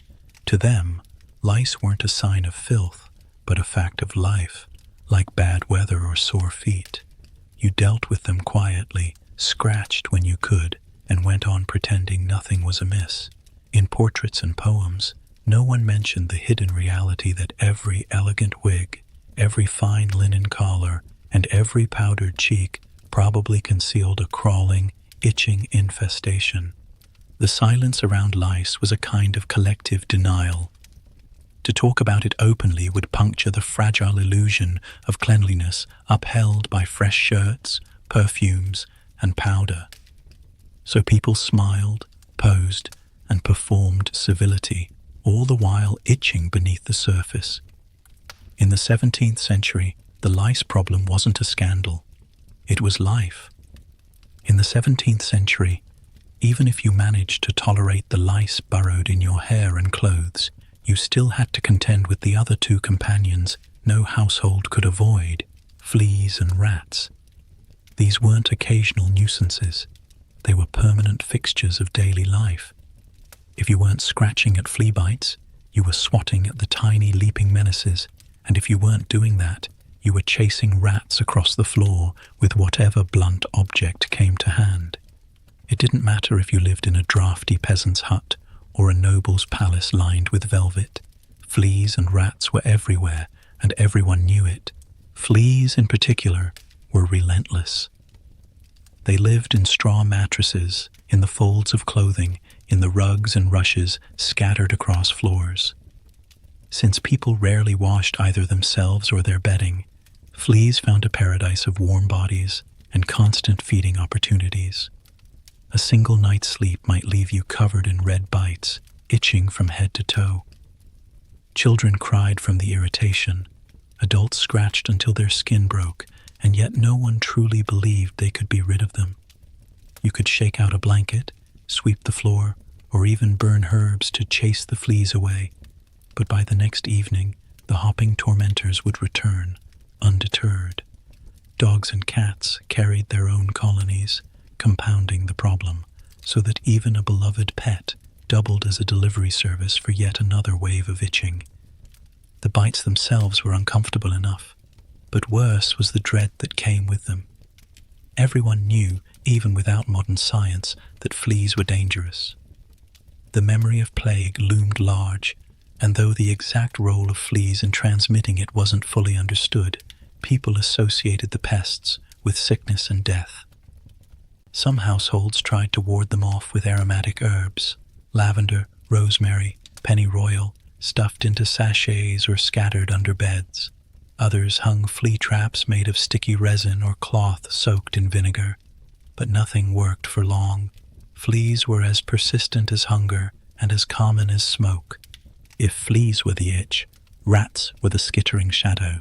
To them, lice weren't a sign of filth, but a fact of life, like bad weather or sore feet. You dealt with them quietly, scratched when you could, and went on pretending nothing was amiss. In portraits and poems, no one mentioned the hidden reality that every elegant wig, every fine linen collar, and every powdered cheek probably concealed a crawling, itching infestation. The silence around lice was a kind of collective denial. To talk about it openly would puncture the fragile illusion of cleanliness upheld by fresh shirts, perfumes, and powder. So people smiled, posed, and performed civility, all the while itching beneath the surface. In the 17th century, the lice problem wasn't a scandal. It was life. In the 17th century, even if you managed to tolerate the lice burrowed in your hair and clothes, you still had to contend with the other two companions no household could avoid, fleas and rats. These weren't occasional nuisances. They were permanent fixtures of daily life. If you weren't scratching at flea bites, you were swatting at the tiny leaping menaces, and if you weren't doing that, you were chasing rats across the floor with whatever blunt object came to hand. It didn't matter if you lived in a drafty peasant's hut or a noble's palace lined with velvet. Fleas and rats were everywhere, and everyone knew it. Fleas, in particular, were relentless. They lived in straw mattresses, in the folds of clothing, in the rugs and rushes scattered across floors. Since people rarely washed either themselves or their bedding, fleas found a paradise of warm bodies and constant feeding opportunities. A single night's sleep might leave you covered in red bites, itching from head to toe. Children cried from the irritation. Adults scratched until their skin broke, and yet no one truly believed they could be rid of them. You could shake out a blanket, sweep the floor, or even burn herbs to chase the fleas away. But by the next evening, the hopping tormentors would return, undeterred. Dogs and cats carried their own colonies, compounding the problem, so that even a beloved pet doubled as a delivery service for yet another wave of itching. The bites themselves were uncomfortable enough, but worse was the dread that came with them. Everyone knew, even without modern science, that fleas were dangerous. The memory of plague loomed large, and though the exact role of fleas in transmitting it wasn't fully understood, people associated the pests with sickness and death. Some households tried to ward them off with aromatic herbs, lavender, rosemary, pennyroyal, stuffed into sachets or scattered under beds. Others hung flea traps made of sticky resin or cloth soaked in vinegar, but nothing worked for long. Fleas were as persistent as hunger and as common as smoke. If fleas were the itch, rats were the skittering shadow.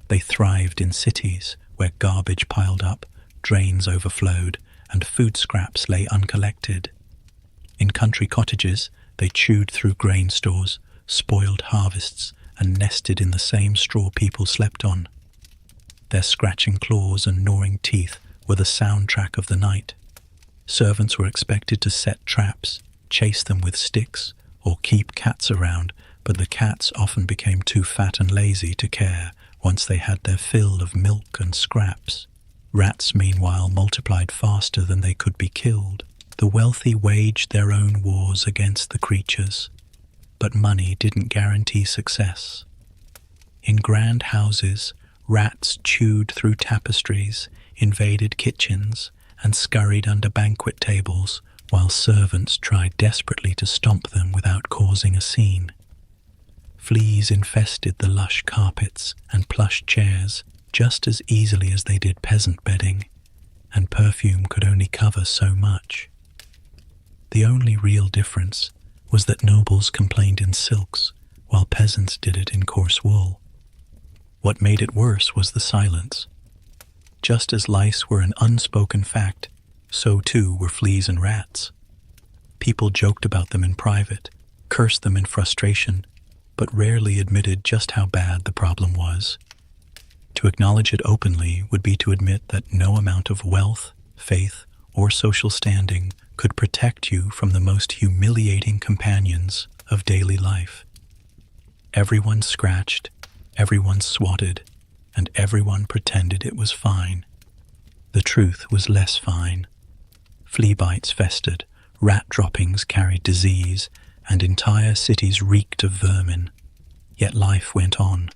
They thrived in cities where garbage piled up, drains overflowed, and food scraps lay uncollected. In country cottages, they chewed through grain stores, spoiled harvests, and nested in the same straw people slept on. Their scratching claws and gnawing teeth were the soundtrack of the night. Servants were expected to set traps, chase them with sticks, or keep cats around, but the cats often became too fat and lazy to care once they had their fill of milk and scraps. Rats, meanwhile, multiplied faster than they could be killed. The wealthy waged their own wars against the creatures, but money didn't guarantee success. In grand houses, rats chewed through tapestries, invaded kitchens, and scurried under banquet tables, while servants tried desperately to stomp them without causing a scene. Fleas infested the lush carpets and plush chairs just as easily as they did peasant bedding, and perfume could only cover so much. The only real difference was that nobles complained in silks, while peasants did it in coarse wool. What made it worse was the silence. Just as lice were an unspoken fact, so too were fleas and rats. People joked about them in private, cursed them in frustration, but rarely admitted just how bad the problem was. To acknowledge it openly would be to admit that no amount of wealth, faith, or social standing could protect you from the most humiliating companions of daily life. Everyone scratched, everyone swatted, and everyone pretended it was fine. The truth was less fine. Flea bites festered, rat droppings carried disease, and entire cities reeked of vermin. Yet life went on.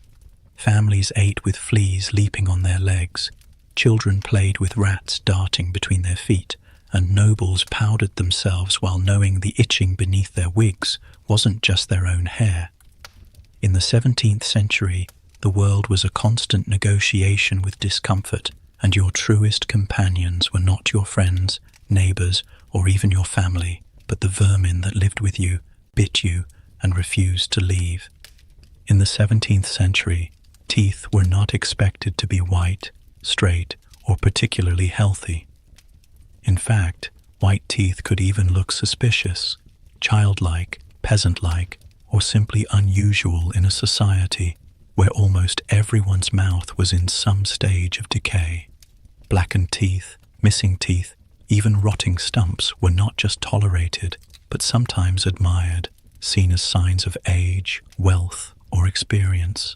Families ate with fleas leaping on their legs, children played with rats darting between their feet, and nobles powdered themselves while knowing the itching beneath their wigs wasn't just their own hair. In the 17th century, the world was a constant negotiation with discomfort, and your truest companions were not your friends, neighbors, or even your family, but the vermin that lived with you, bit you, and refused to leave. In the 17th century, teeth were not expected to be white, straight, or particularly healthy. In fact, white teeth could even look suspicious, childlike, peasant-like, or simply unusual in a society where almost everyone's mouth was in some stage of decay. Blackened teeth, missing teeth, even rotting stumps were not just tolerated, but sometimes admired, seen as signs of age, wealth, or experience.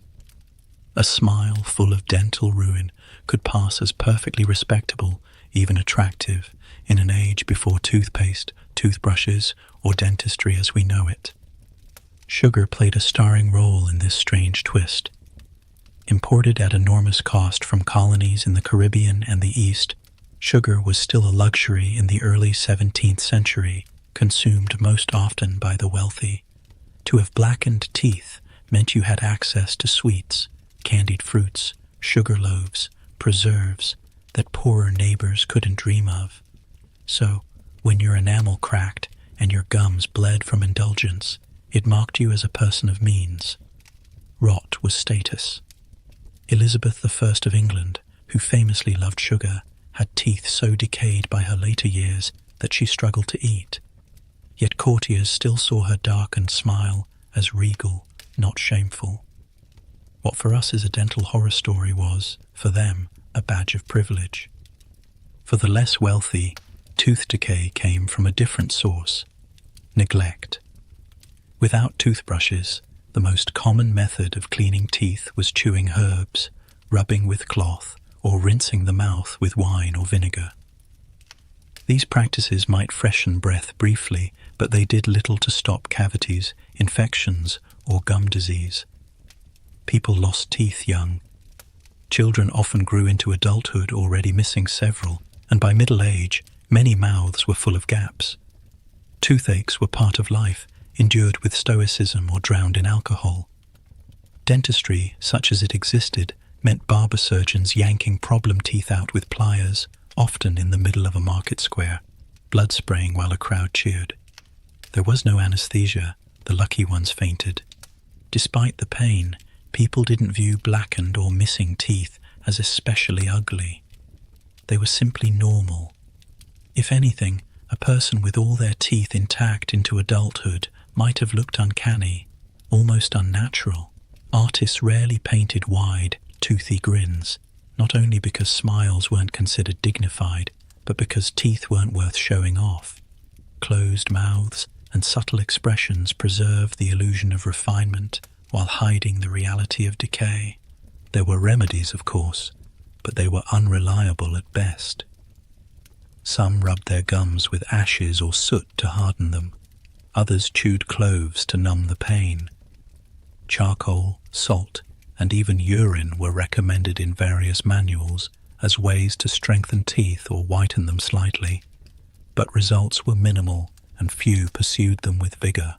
A smile full of dental ruin could pass as perfectly respectable, even attractive, in an age before toothpaste, toothbrushes, or dentistry as we know it. Sugar played a starring role in this strange twist. Imported at enormous cost from colonies in the Caribbean and the East, sugar was still a luxury in the early 17th century, consumed most often by the wealthy. To have blackened teeth meant you had access to sweets, candied fruits, sugar loaves, preserves that poorer neighbors couldn't dream of. So, when your enamel cracked and your gums bled from indulgence, it mocked you as a person of means. Rot was status. Elizabeth I of England, who famously loved sugar, had teeth so decayed by her later years that she struggled to eat. Yet courtiers still saw her darkened smile as regal, not shameful. What for us is a dental horror story was, for them, a badge of privilege. For the less wealthy, tooth decay came from a different source: neglect. Without toothbrushes, the The most common method of cleaning teeth was chewing herbs, rubbing with cloth, or rinsing the mouth with wine or vinegar. These practices might freshen breath briefly, but they did little to stop cavities, infections, or gum disease. People lost teeth young. Children often grew into adulthood already missing several, and by middle age, many mouths were full of gaps. Toothaches were part of life, endured with stoicism or drowned in alcohol. Dentistry, such as it existed, meant barber surgeons yanking problem teeth out with pliers, often in the middle of a market square, blood spraying while a crowd cheered. There was no anesthesia, the lucky ones fainted. Despite the pain, people didn't view blackened or missing teeth as especially ugly. They were simply normal. If anything, a person with all their teeth intact into adulthood might have looked uncanny, almost unnatural. Artists rarely painted wide, toothy grins, not only because smiles weren't considered dignified, but because teeth weren't worth showing off. Closed mouths and subtle expressions preserved the illusion of refinement while hiding the reality of decay. There were remedies, of course, but they were unreliable at best. Some rubbed their gums with ashes or soot to harden them. Others chewed cloves to numb the pain. Charcoal, salt, and even urine were recommended in various manuals as ways to strengthen teeth or whiten them slightly, but results were minimal and few pursued them with vigor.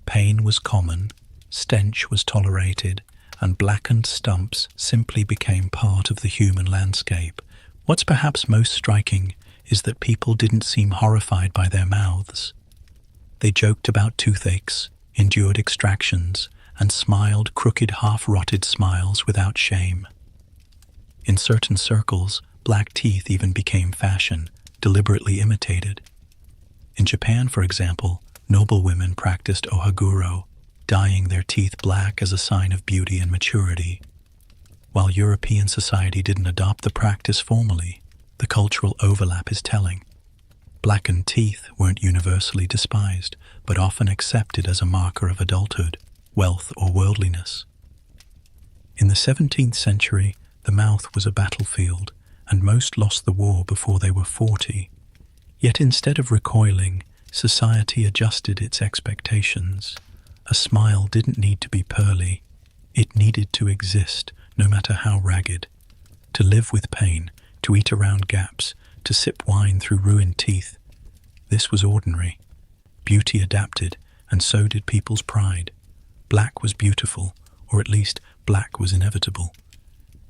Pain was common, stench was tolerated, and blackened stumps simply became part of the human landscape. What's perhaps most striking is that people didn't seem horrified by their mouths. They joked about toothaches, endured extractions, and smiled crooked, half-rotted smiles without shame. In certain circles, black teeth even became fashion, deliberately imitated. In Japan, for example, noblewomen practiced ohaguro, dyeing their teeth black as a sign of beauty and maturity. While European society didn't adopt the practice formally, the cultural overlap is telling. Blackened teeth weren't universally despised, but often accepted as a marker of adulthood, wealth, or worldliness. In the 17th century, the mouth was a battlefield, and most lost the war before they were 40. Yet instead of recoiling, society adjusted its expectations. A smile didn't need to be pearly. It needed to exist, no matter how ragged. To live with pain, to eat around gaps, to sip wine through ruined teeth. This was ordinary. Beauty adapted, and so did people's pride. Black was beautiful, or at least black was inevitable.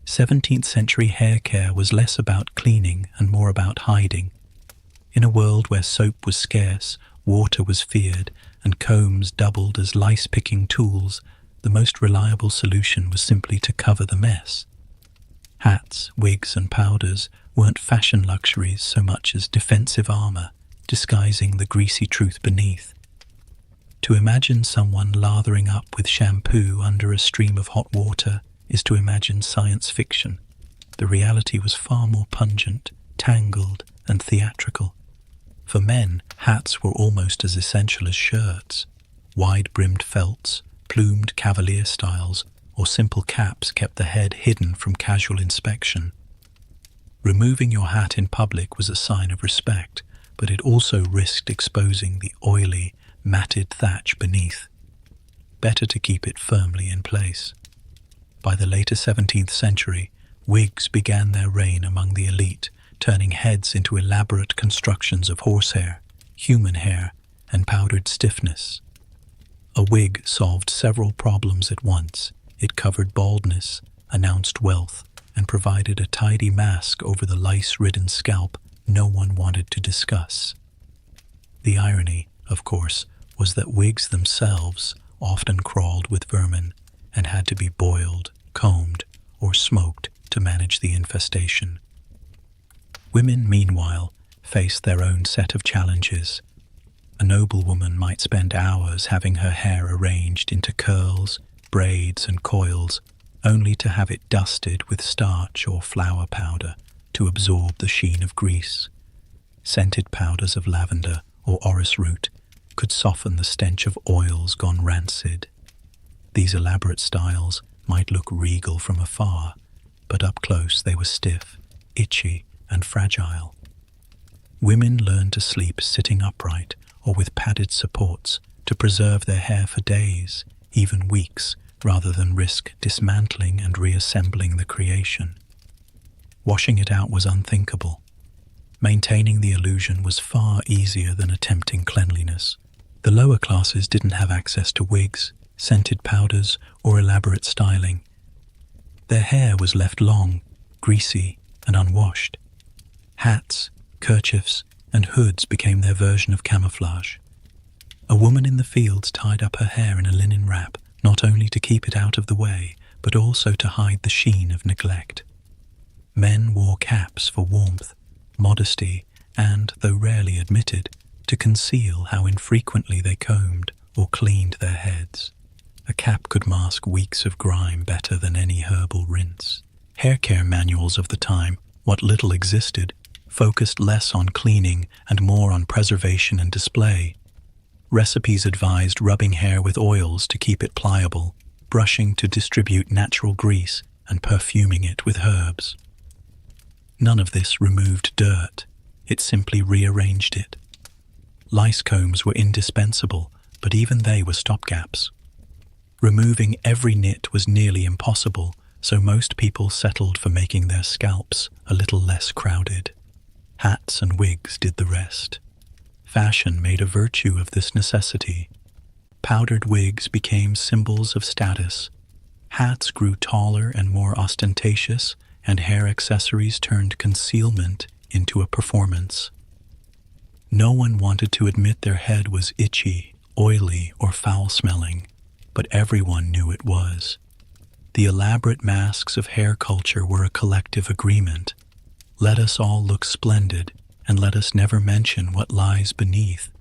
17th century hair care was less about cleaning and more about hiding. In a world where soap was scarce, water was feared, and combs doubled as lice-picking tools, the most reliable solution was simply to cover the mess. Hats, wigs, and powders weren't fashion luxuries so much as defensive armor, disguising the greasy truth beneath. To imagine someone lathering up with shampoo under a stream of hot water is to imagine science fiction. The reality was far more pungent, tangled, and theatrical. For men, hats were almost as essential as shirts. Wide-brimmed felts, plumed cavalier styles, or simple caps kept the head hidden from casual inspection. Removing your hat in public was a sign of respect, but it also risked exposing the oily, matted thatch beneath. Better to keep it firmly in place. By the later 17th century, wigs began their reign among the elite, turning heads into elaborate constructions of horsehair, human hair, and powdered stiffness. A wig solved several problems at once. It covered baldness, announced wealth, and provided a tidy mask over the lice-ridden scalp no one wanted to discuss. The irony, of course, was that wigs themselves often crawled with vermin and had to be boiled, combed, or smoked to manage the infestation. Women, meanwhile, faced their own set of challenges. A noblewoman might spend hours having her hair arranged into curls, braids, and coils, only to have it dusted with starch or flour powder to absorb the sheen of grease. Scented powders of lavender or orris root could soften the stench of oils gone rancid. These elaborate styles might look regal from afar, but up close they were stiff, itchy, and fragile. Women learned to sleep sitting upright or with padded supports to preserve their hair for days, even weeks, rather than risk dismantling and reassembling the creation. Washing it out was unthinkable. Maintaining the illusion was far easier than attempting cleanliness. The lower classes didn't have access to wigs, scented powders, or elaborate styling. Their hair was left long, greasy, and unwashed. Hats, kerchiefs, and hoods became their version of camouflage. A woman in the fields tied up her hair in a linen wrap, not only to keep it out of the way, but also to hide the sheen of neglect. Men wore caps for warmth, modesty, and, though rarely admitted, to conceal how infrequently they combed or cleaned their heads. A cap could mask weeks of grime better than any herbal rinse. Hair care manuals of the time, what little existed, focused less on cleaning and more on preservation and display. Recipes advised rubbing hair with oils to keep it pliable, brushing to distribute natural grease, and perfuming it with herbs. None of this removed dirt, it simply rearranged it. Lice combs were indispensable, but even they were stopgaps. Removing every nit was nearly impossible, so most people settled for making their scalps a little less crowded. Hats and wigs did the rest. Fashion made a virtue of this necessity. Powdered wigs became symbols of status. Hats grew taller and more ostentatious, and hair accessories turned concealment into a performance. No one wanted to admit their head was itchy, oily, or foul-smelling, but everyone knew it was. The elaborate masks of hair culture were a collective agreement. Let us all look splendid, and let us never mention what lies beneath.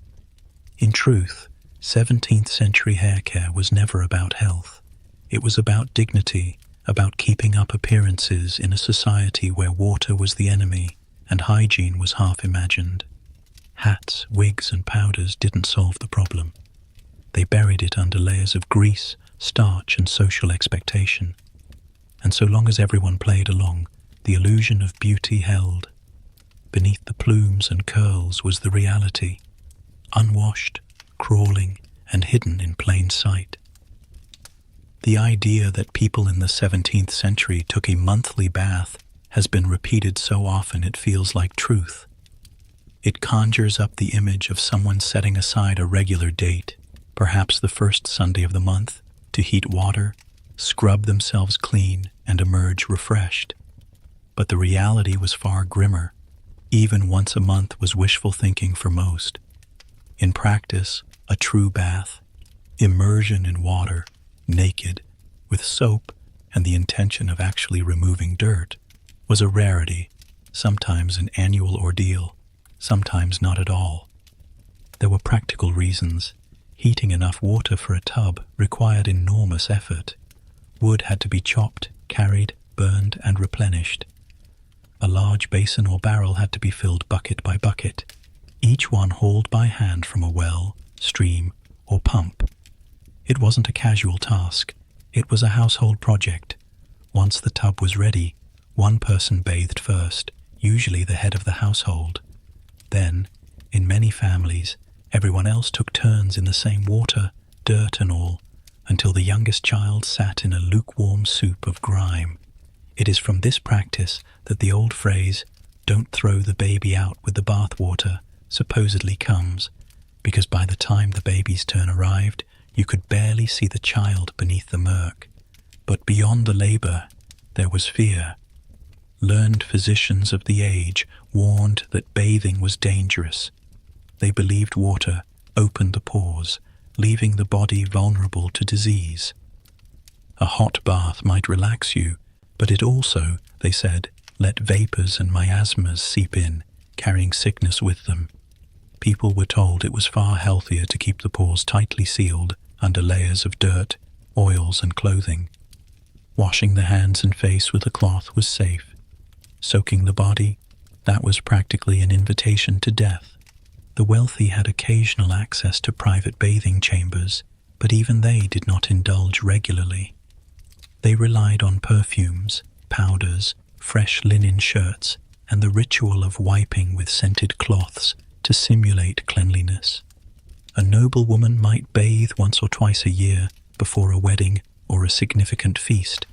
In truth, 17th century hair care was never about health. It was about dignity, about keeping up appearances in a society where water was the enemy and hygiene was half imagined. Hats, wigs, and powders didn't solve the problem. They buried it under layers of grease, starch, and social expectation. And so long as everyone played along, the illusion of beauty held. Beneath the plumes and curls was the reality, unwashed, crawling, and hidden in plain sight. The idea that people in the 17th century took a monthly bath has been repeated so often it feels like truth. It conjures up the image of someone setting aside a regular date, perhaps the first Sunday of the month, to heat water, scrub themselves clean, and emerge refreshed. But the reality was far grimmer. Even once a month was wishful thinking for most. In practice, a true bath, immersion in water, naked, with soap and the intention of actually removing dirt, was a rarity, sometimes an annual ordeal, sometimes not at all. There were practical reasons. Heating enough water for a tub required enormous effort. Wood had to be chopped, carried, burned, and replenished. A large basin or barrel had to be filled bucket by bucket, each one hauled by hand from a well, stream, or pump. It wasn't a casual task. It was a household project. Once the tub was ready, one person bathed first, usually the head of the household. Then, in many families, everyone else took turns in the same water, dirt and all, until the youngest child sat in a lukewarm soup of grime. It is from this practice that the old phrase, "Don't throw the baby out with the bathwater," supposedly comes, because by the time the baby's turn arrived, you could barely see the child beneath the murk. But beyond the labor, there was fear. Learned physicians of the age warned that bathing was dangerous. They believed water opened the pores, leaving the body vulnerable to disease. A hot bath might relax you, but it also, they said, let vapors and miasmas seep in, carrying sickness with them. People were told it was far healthier to keep the pores tightly sealed under layers of dirt, oils, and clothing. Washing the hands and face with a cloth was safe. Soaking the body, that was practically an invitation to death. The wealthy had occasional access to private bathing chambers, But even they did not indulge regularly. They relied on perfumes, powders, fresh linen shirts, and the ritual of wiping with scented cloths to simulate cleanliness. A noble woman might bathe once or twice a year before a wedding or a significant feast,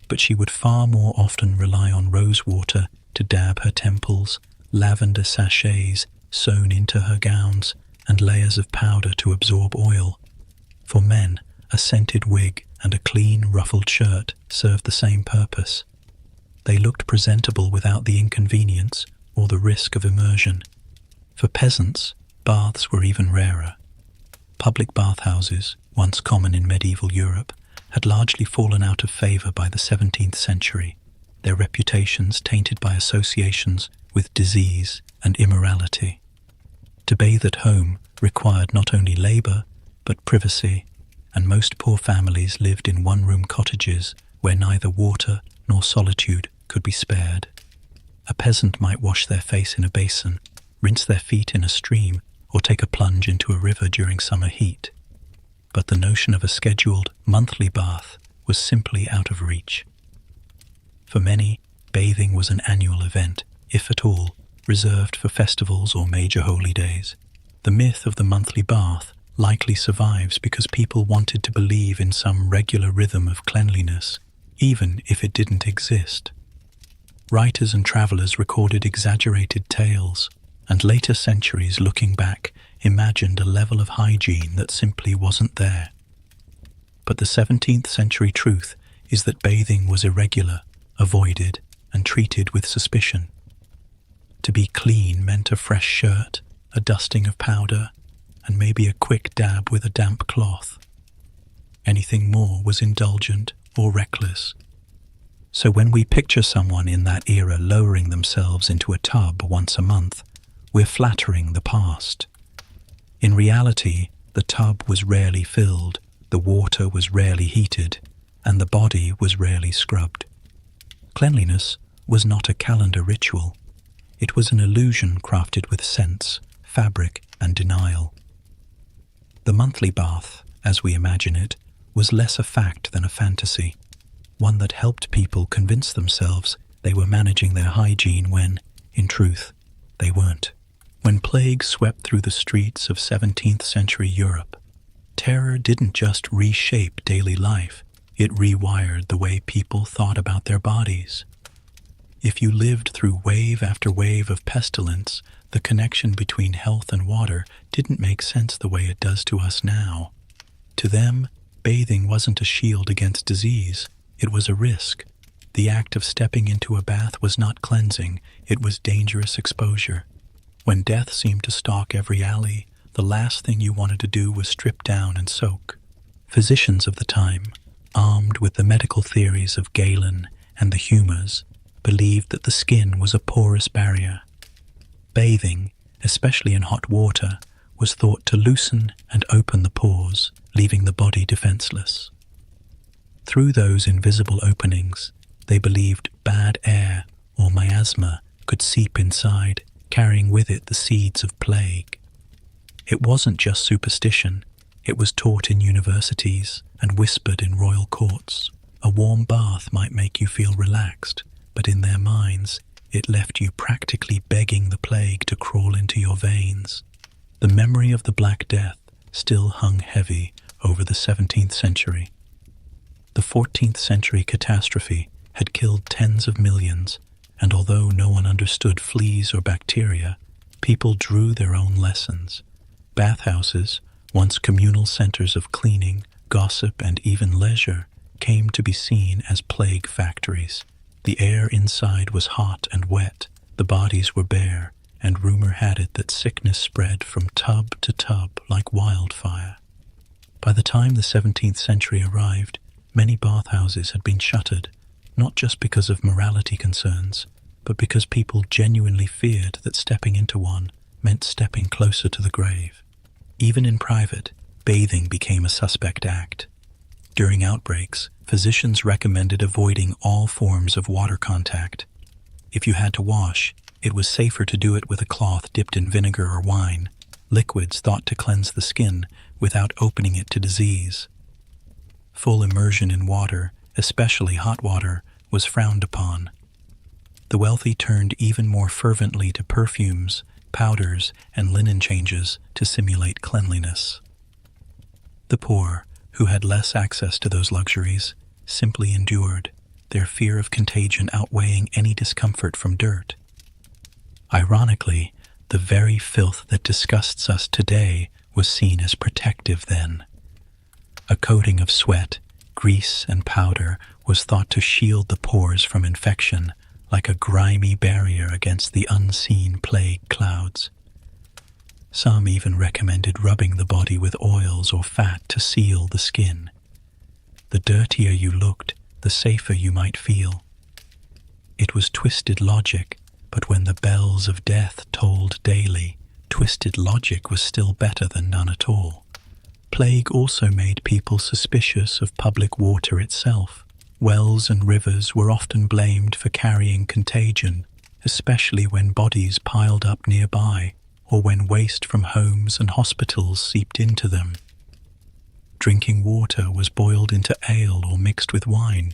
but she would far more often rely on rose water to dab her temples, lavender sachets sewn into her gowns, and layers of powder to absorb oil. For men, a scented wig and a clean, ruffled shirt served the same purpose. They looked presentable without the inconvenience or the risk of immersion. For peasants, baths were even rarer. Public bathhouses, once common in medieval Europe, had largely fallen out of favour by the 17th century, their reputations tainted by associations with disease and immorality. To bathe at home required not only labour, but privacy, and most poor families lived in one-room cottages where neither water nor solitude could be spared. A peasant might wash their face in a basin, rinse their feet in a stream, or take a plunge into a river during summer heat. But the notion of a scheduled monthly bath was simply out of reach. For many, bathing was an annual event, if at all, reserved for festivals or major holy days. The myth of the monthly bath likely survives because people wanted to believe in some regular rhythm of cleanliness, even if it didn't exist. Writers and travellers recorded exaggerated tales, and later centuries looking back imagined a level of hygiene that simply wasn't there. But the 17th century truth is that bathing was irregular, avoided, and treated with suspicion. To be clean meant a fresh shirt, a dusting of powder, and maybe a quick dab with a damp cloth. Anything more was indulgent or reckless. So when we picture someone in that era lowering themselves into a tub once a month, we're flattering the past. In reality, the tub was rarely filled, the water was rarely heated, and the body was rarely scrubbed. Cleanliness was not a calendar ritual. It was an illusion crafted with sense, fabric, and denial. The monthly bath, as we imagine it, was less a fact than a fantasy, one that helped people convince themselves they were managing their hygiene when, in truth, they weren't. When plague swept through the streets of 17th century Europe, terror didn't just reshape daily life, it rewired the way people thought about their bodies. If you lived through wave after wave of pestilence, the connection between health and water didn't make sense the way it does to us now. To them, bathing wasn't a shield against disease, it was a risk. The act of stepping into a bath was not cleansing, it was dangerous exposure. When death seemed to stalk every alley, the last thing you wanted to do was strip down and soak. Physicians of the time, armed with the medical theories of Galen and the humours, believed that the skin was a porous barrier. Bathing, especially in hot water, was thought to loosen and open the pores, leaving the body defenseless. Through those invisible openings, they believed bad air or miasma could seep inside, carrying with it the seeds of plague. It wasn't just superstition, it was taught in universities and whispered in royal courts. A warm bath might make you feel relaxed, but in their minds, it left you practically begging the plague to crawl into your veins. The memory of the Black Death still hung heavy over the 17th century. The 14th century catastrophe had killed tens of millions, and although no one understood fleas or bacteria, people drew their own lessons. Bathhouses, once communal centers of cleaning, gossip, and even leisure, came to be seen as plague factories. The air inside was hot and wet, the bodies were bare, and rumor had it that sickness spread from tub to tub like wildfire. By the time the 17th century arrived, many bathhouses had been shuttered, not just because of morality concerns, but because people genuinely feared that stepping into one meant stepping closer to the grave. Even in private, bathing became a suspect act. During outbreaks, physicians recommended avoiding all forms of water contact. If you had to wash, it was safer to do it with a cloth dipped in vinegar or wine, liquids thought to cleanse the skin without opening it to disease. Full immersion in water, especially hot water, was frowned upon. The wealthy turned even more fervently to perfumes, powders, and linen changes to simulate cleanliness. The poor, who had less access to those luxuries, simply endured, their fear of contagion outweighing any discomfort from dirt. Ironically, the very filth that disgusts us today was seen as protective then. A coating of sweat, grease, and powder was thought to shield the pores from infection, like a grimy barrier against the unseen plague clouds. Some even recommended rubbing the body with oils or fat to seal the skin. The dirtier you looked, the safer you might feel. It was twisted logic, but when the bells of death tolled daily, twisted logic was still better than none at all. Plague also made people suspicious of public water itself. Wells and rivers were often blamed for carrying contagion, especially when bodies piled up nearby or when waste from homes and hospitals seeped into them. Drinking water was boiled into ale or mixed with wine,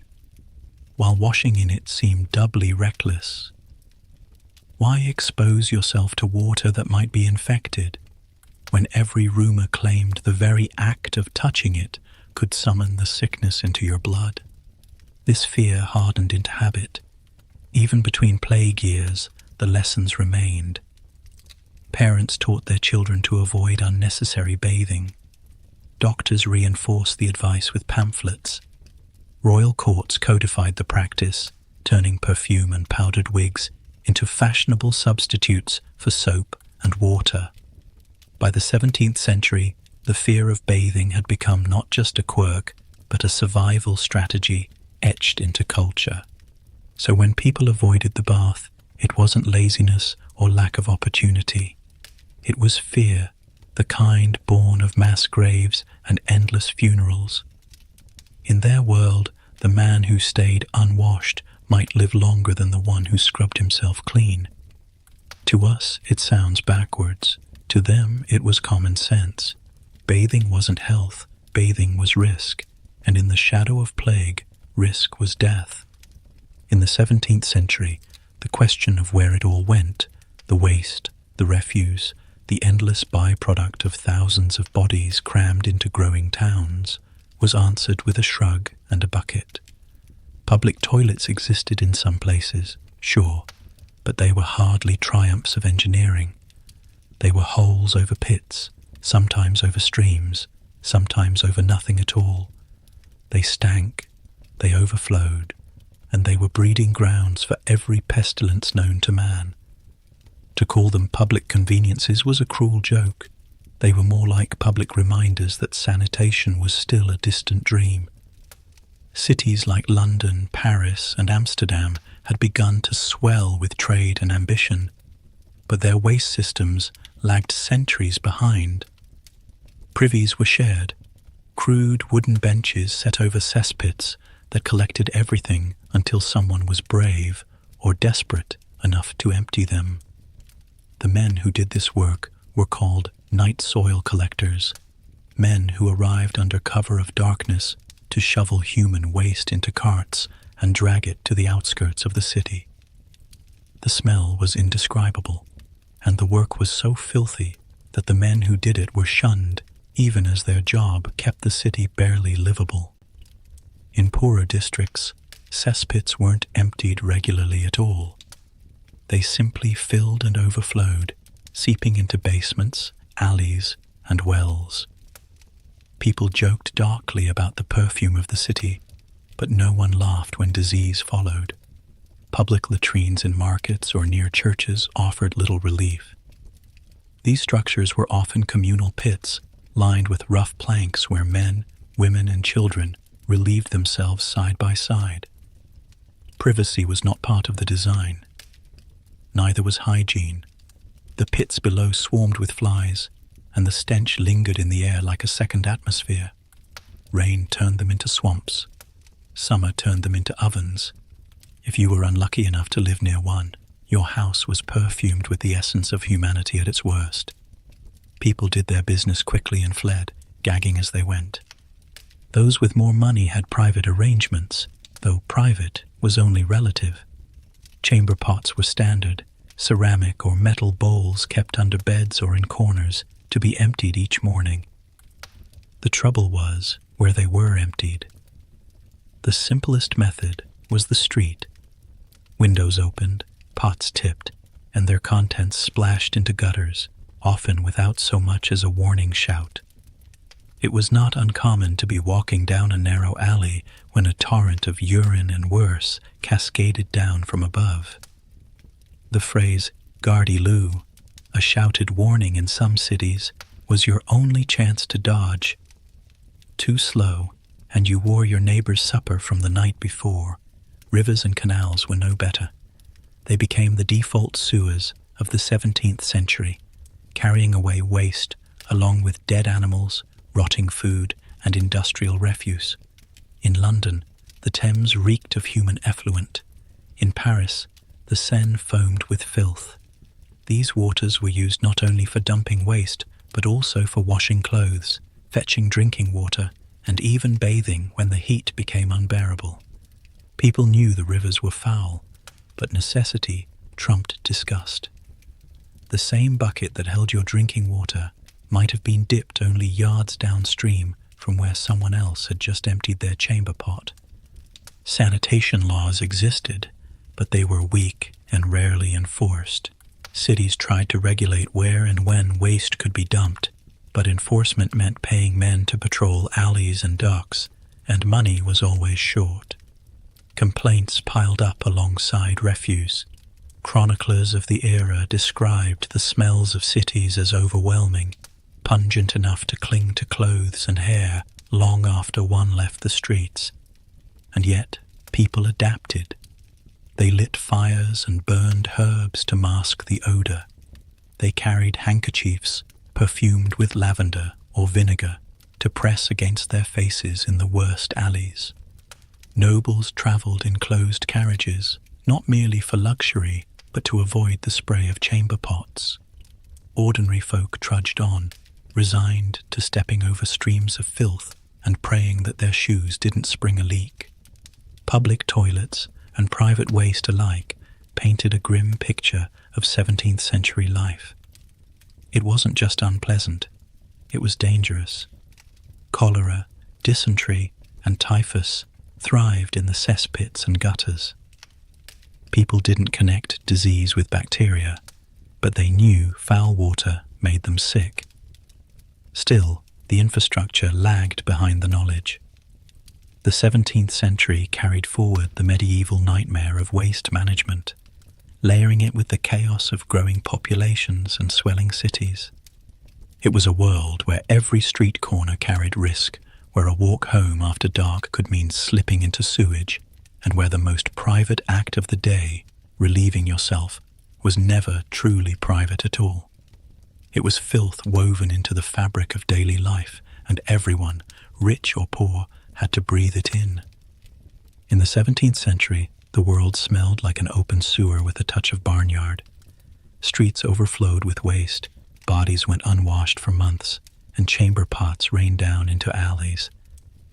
while washing in it seemed doubly reckless. Why expose yourself to water that might be infected, when every rumor claimed the very act of touching it could summon the sickness into your blood? This fear hardened into habit. Even between plague years, the lessons remained. Parents taught their children to avoid unnecessary bathing. Doctors reinforced the advice with pamphlets. Royal courts codified the practice, turning perfume and powdered wigs into fashionable substitutes for soap and water. By the 17th century, the fear of bathing had become not just a quirk, but a survival strategy etched into culture. So when people avoided the bath, it wasn't laziness or lack of opportunity. It was fear, the kind born of mass graves and endless funerals. In their world, the man who stayed unwashed might live longer than the one who scrubbed himself clean. To us, it sounds backwards. To them, it was common sense. Bathing wasn't health, bathing was risk, and in the shadow of plague, risk was death. In the 17th century, the question of where it all went, the waste, the refuse, the endless byproduct of thousands of bodies crammed into growing towns, was answered with a shrug and a bucket. Public toilets existed in some places, sure, but they were hardly triumphs of engineering. They were holes over pits, sometimes over streams, sometimes over nothing at all. They stank, they overflowed, and they were breeding grounds for every pestilence known to man. To call them public conveniences was a cruel joke. They were more like public reminders that sanitation was still a distant dream. Cities like London, Paris, and Amsterdam had begun to swell with trade and ambition, but their waste systems lagged centuries behind. Privies were shared, crude wooden benches set over cesspits that collected everything until someone was brave or desperate enough to empty them. The men who did this work were called night soil collectors, men who arrived under cover of darkness to shovel human waste into carts and drag it to the outskirts of the city. The smell was indescribable, and the work was so filthy that the men who did it were shunned, even as their job kept the city barely livable. In poorer districts, cesspits weren't emptied regularly at all. They simply filled and overflowed, seeping into basements, alleys, and wells. People joked darkly about the perfume of the city, but no one laughed when disease followed. Public latrines in markets or near churches offered little relief. These structures were often communal pits, lined with rough planks where men, women, and children relieved themselves side by side. Privacy was not part of the design. Neither was hygiene. The pits below swarmed with flies, and the stench lingered in the air like a second atmosphere. Rain turned them into swamps. Summer turned them into ovens. If you were unlucky enough to live near one, your house was perfumed with the essence of humanity at its worst. People did their business quickly and fled, gagging as they went. Those with more money had private arrangements, though private was only relative. Chamber pots were standard, ceramic or metal bowls kept under beds or in corners to be emptied each morning. The trouble was where they were emptied. The simplest method was the street. Windows opened, pots tipped, and their contents splashed into gutters, often without so much as a warning shout. It was not uncommon to be walking down a narrow alley when a torrent of urine and worse cascaded down from above. The phrase, "Gardy Lou," a shouted warning in some cities, was your only chance to dodge. Too slow, and you wore your neighbor's supper from the night before. Rivers and canals were no better. They became the default sewers of the 17th century, carrying away waste along with dead animals, rotting food, and industrial refuse. In London, the Thames reeked of human effluent. In Paris, the Seine foamed with filth. These waters were used not only for dumping waste, but also for washing clothes, fetching drinking water, and even bathing when the heat became unbearable. People knew the rivers were foul, but necessity trumped disgust. The same bucket that held your drinking water might have been dipped only yards downstream from where someone else had just emptied their chamber pot. Sanitation laws existed, but they were weak and rarely enforced. Cities tried to regulate where and when waste could be dumped, but enforcement meant paying men to patrol alleys and docks, and money was always short. Complaints piled up alongside refuse. Chroniclers of the era described the smells of cities as overwhelming, pungent enough to cling to clothes and hair long after one left the streets. And yet, people adapted. They lit fires and burned herbs to mask the odor. They carried handkerchiefs perfumed with lavender or vinegar to press against their faces in the worst alleys. Nobles traveled in closed carriages, not merely for luxury, but to avoid the spray of chamber pots. Ordinary folk trudged on, resigned to stepping over streams of filth and praying that their shoes didn't spring a leak. Public toilets and private waste alike painted a grim picture of 17th century life. It wasn't just unpleasant, it was dangerous. Cholera, dysentery, and typhus thrived in the cesspits and gutters. People didn't connect disease with bacteria, but they knew foul water made them sick. Still, the infrastructure lagged behind the knowledge. The 17th century carried forward the medieval nightmare of waste management, layering it with the chaos of growing populations and swelling cities. It was a world where every street corner carried risk, where a walk home after dark could mean slipping into sewage, and where the most private act of the day, relieving yourself, was never truly private at all. It was filth woven into the fabric of daily life, and everyone, rich or poor, had to breathe it in. In the 17th century, the world smelled like an open sewer with a touch of barnyard. Streets overflowed with waste, bodies went unwashed for months, and chamber pots rained down into alleys.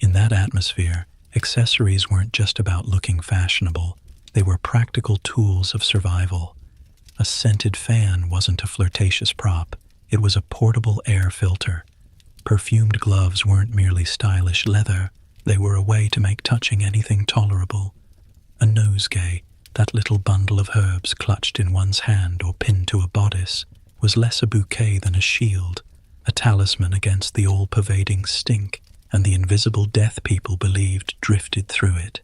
In that atmosphere, accessories weren't just about looking fashionable, they were practical tools of survival. A scented fan wasn't a flirtatious prop, it was a portable air filter. Perfumed gloves weren't merely stylish leather, they were a way to make touching anything tolerable. A nosegay, that little bundle of herbs clutched in one's hand or pinned to a bodice, was less a bouquet than a shield, a talisman against the all-pervading stink and the invisible death people believed drifted through it.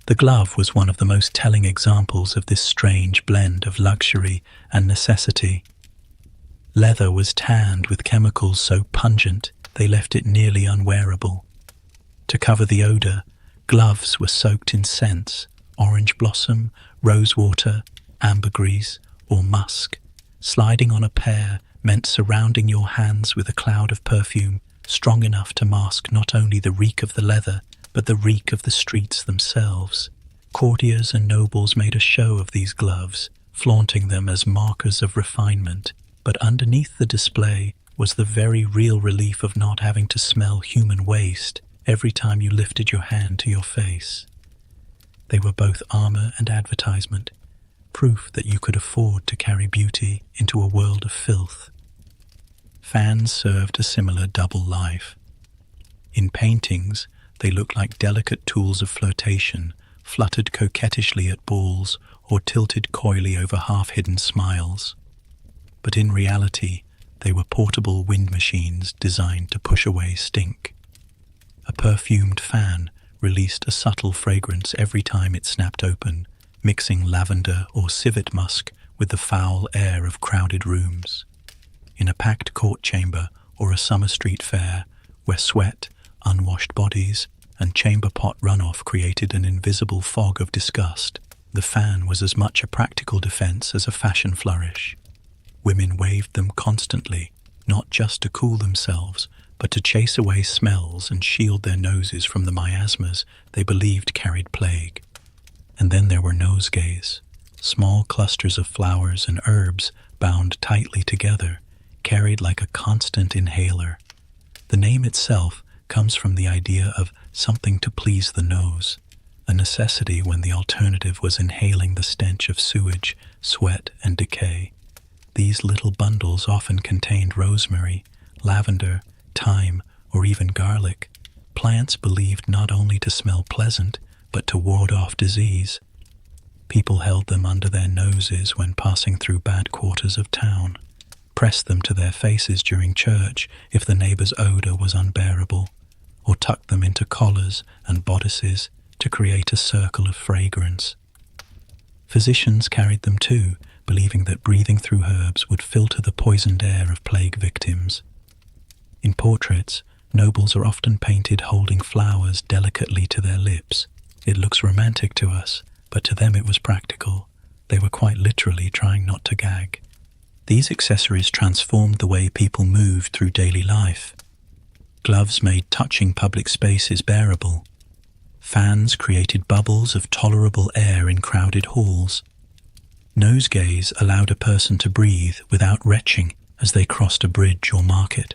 The glove was one of the most telling examples of this strange blend of luxury and necessity. Leather was tanned with chemicals so pungent they left it nearly unwearable. To cover the odor, gloves were soaked in scents, orange blossom, rosewater, ambergris, or musk. Sliding on a pair meant surrounding your hands with a cloud of perfume, strong enough to mask not only the reek of the leather, but the reek of the streets themselves. Courtiers and nobles made a show of these gloves, flaunting them as markers of refinement, but underneath the display was the very real relief of not having to smell human waste every time you lifted your hand to your face. They were both armor and advertisement, proof that you could afford to carry beauty into a world of filth. Fans served a similar double life. In paintings, they looked like delicate tools of flirtation, fluttered coquettishly at balls or tilted coyly over half-hidden smiles. But in reality, they were portable wind machines designed to push away stink. A perfumed fan released a subtle fragrance every time it snapped open, mixing lavender or civet musk with the foul air of crowded rooms. In a packed court chamber or a summer street fair, where sweat, unwashed bodies, and chamber pot runoff created an invisible fog of disgust, the fan was as much a practical defense as a fashion flourish. Women waved them constantly, not just to cool themselves, but to chase away smells and shield their noses from the miasmas they believed carried plague. And then there were nosegays, small clusters of flowers and herbs bound tightly together, carried like a constant inhaler. The name itself comes from the idea of something to please the nose, a necessity when the alternative was inhaling the stench of sewage, sweat, and decay. These little bundles often contained rosemary, lavender, thyme, or even garlic, plants believed not only to smell pleasant, but to ward off disease. People held them under their noses when passing through bad quarters of town, pressed them to their faces during church if the neighbor's odor was unbearable, or tucked them into collars and bodices to create a circle of fragrance. Physicians carried them too, believing that breathing through herbs would filter the poisoned air of plague victims. In portraits, nobles are often painted holding flowers delicately to their lips. It looks romantic to us, but to them it was practical. They were quite literally trying not to gag. These accessories transformed the way people moved through daily life. Gloves made touching public spaces bearable. Fans created bubbles of tolerable air in crowded halls. Nosegays allowed a person to breathe without retching as they crossed a bridge or market.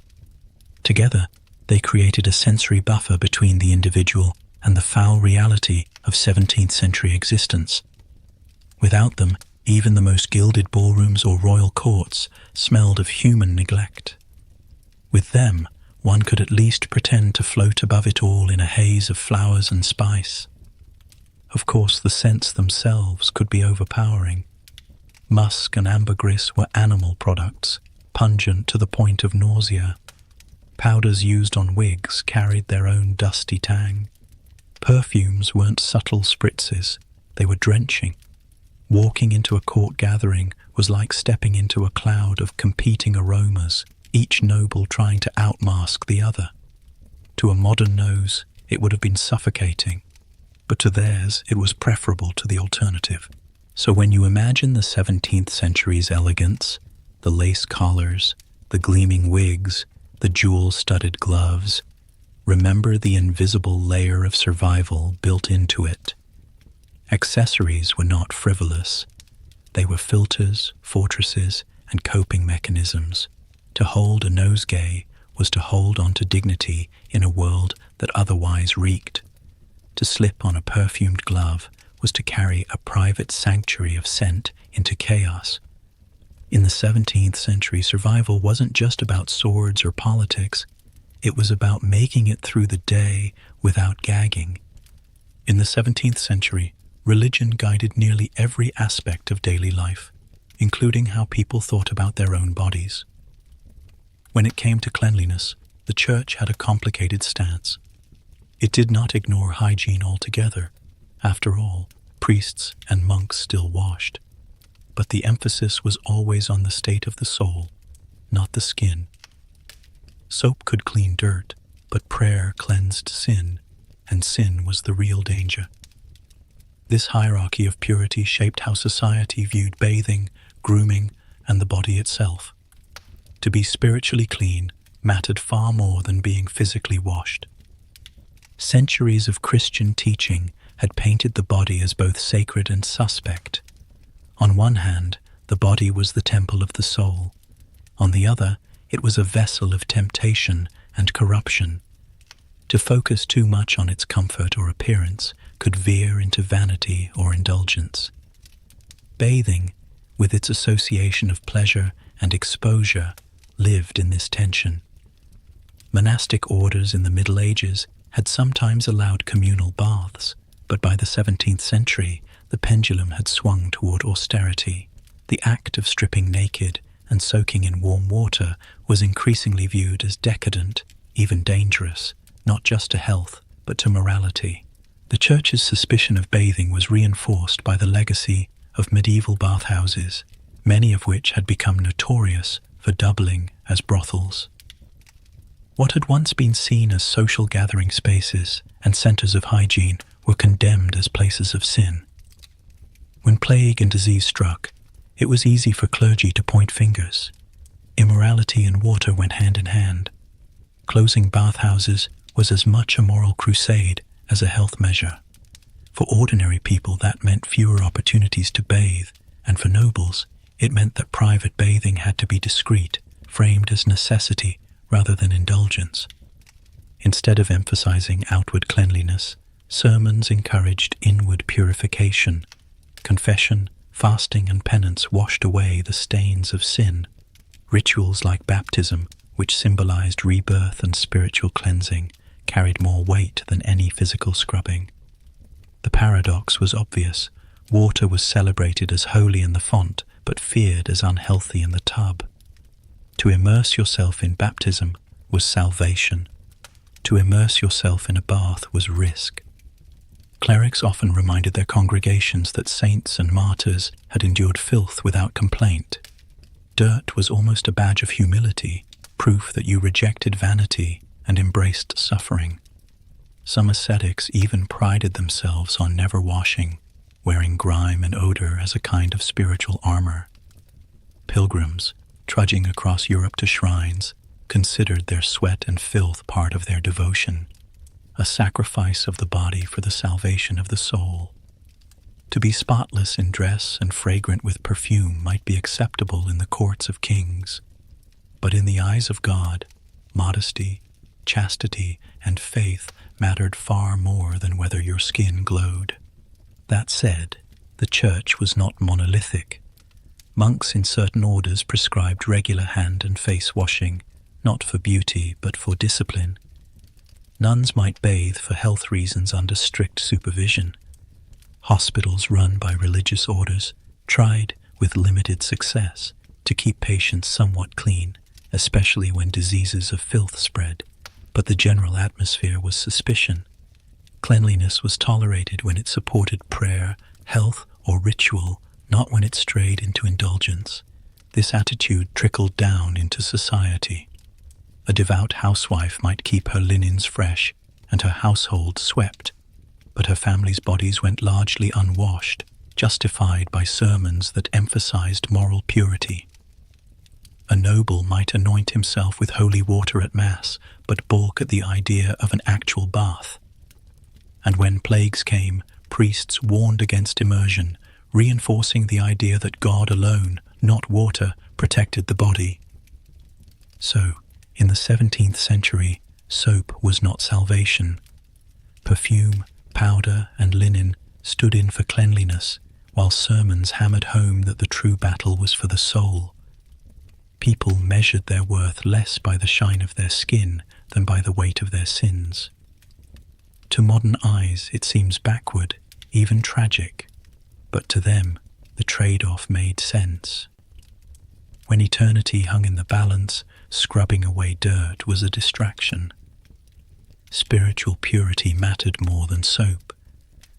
Together, they created a sensory buffer between the individual and the foul reality of 17th century existence. Without them, even the most gilded ballrooms or royal courts smelled of human neglect. With them, one could at least pretend to float above it all in a haze of flowers and spice. Of course, the scents themselves could be overpowering. Musk and ambergris were animal products, pungent to the point of nausea. Powders used on wigs carried their own dusty tang. Perfumes weren't subtle spritzes, they were drenching. Walking into a court gathering was like stepping into a cloud of competing aromas, each noble trying to outmask the other. To a modern nose, it would have been suffocating, but to theirs it was preferable to the alternative. So when you imagine the 17th century's elegance, the lace collars, the gleaming wigs, the jewel-studded gloves, remember the invisible layer of survival built into it. Accessories were not frivolous. They were filters, fortresses, and coping mechanisms. To hold a nosegay was to hold on to dignity in a world that otherwise reeked. To slip on a perfumed glove was to carry a private sanctuary of scent into chaos. In the 17th century, survival wasn't just about swords or politics. It was about making it through the day without gagging. In the 17th century, religion guided nearly every aspect of daily life, including how people thought about their own bodies. When it came to cleanliness, the church had a complicated stance. It did not ignore hygiene altogether. After all, priests and monks still washed. But the emphasis was always on the state of the soul, not the skin. Soap could clean dirt, but prayer cleansed sin, and sin was the real danger. This hierarchy of purity shaped how society viewed bathing, grooming, and the body itself. To be spiritually clean mattered far more than being physically washed. Centuries of Christian teaching had painted the body as both sacred and suspect. On one hand, the body was the temple of the soul. On the other, It was a vessel of temptation and corruption. To focus too much on its comfort or appearance could veer into vanity or indulgence. Bathing, with its association of pleasure and exposure, lived in this tension. Monastic orders in the Middle Ages had sometimes allowed communal baths, but by the 17th century, the pendulum had swung toward austerity. The act of stripping naked and soaking in warm water was increasingly viewed as decadent, even dangerous, not just to health, but to morality. The Church's suspicion of bathing was reinforced by the legacy of medieval bathhouses, many of which had become notorious for doubling as brothels. What had once been seen as social gathering spaces and centers of hygiene were condemned as places of sin. When plague and disease struck, it was easy for clergy to point fingers. Immorality and water went hand in hand. Closing bathhouses was as much a moral crusade as a health measure. For ordinary people, that meant fewer opportunities to bathe, and for nobles, it meant that private bathing had to be discreet, framed as necessity rather than indulgence. Instead of emphasizing outward cleanliness, sermons encouraged inward purification. Confession, fasting, and penance washed away the stains of sin. Rituals like baptism, which symbolized rebirth and spiritual cleansing, carried more weight than any physical scrubbing. The paradox was obvious. Water was celebrated as holy in the font, but feared as unhealthy in the tub. To immerse yourself in baptism was salvation. To immerse yourself in a bath was risk. Clerics often reminded their congregations that saints and martyrs had endured filth without complaint. Dirt was almost a badge of humility, proof that you rejected vanity and embraced suffering. Some ascetics even prided themselves on never washing, wearing grime and odor as a kind of spiritual armor. Pilgrims, trudging across Europe to shrines, considered their sweat and filth part of their devotion, a sacrifice of the body for the salvation of the soul. To be spotless in dress and fragrant with perfume might be acceptable in the courts of kings, but in the eyes of God, modesty, chastity, and faith mattered far more than whether your skin glowed. That said, the Church was not monolithic. Monks in certain orders prescribed regular hand and face washing, not for beauty but for discipline. Nuns might bathe for health reasons under strict supervision. Hospitals run by religious orders tried, with limited success, to keep patients somewhat clean, especially when diseases of filth spread, but the general atmosphere was suspicion. Cleanliness was tolerated when it supported prayer, health, or ritual, not when it strayed into indulgence. This attitude trickled down into society. A devout housewife might keep her linens fresh and her household swept, but her family's bodies went largely unwashed, justified by sermons that emphasized moral purity. A noble might anoint himself with holy water at Mass, but balk at the idea of an actual bath. And when plagues came, priests warned against immersion, reinforcing the idea that God alone, not water, protected the body. So, in the 17th century, soap was not salvation. Perfume, powder, and linen stood in for cleanliness, while sermons hammered home that the true battle was for the soul. People measured their worth less by the shine of their skin than by the weight of their sins. To modern eyes, it seems backward, even tragic, but to them, the trade-off made sense. When eternity hung in the balance, scrubbing away dirt was a distraction. Spiritual purity mattered more than soap,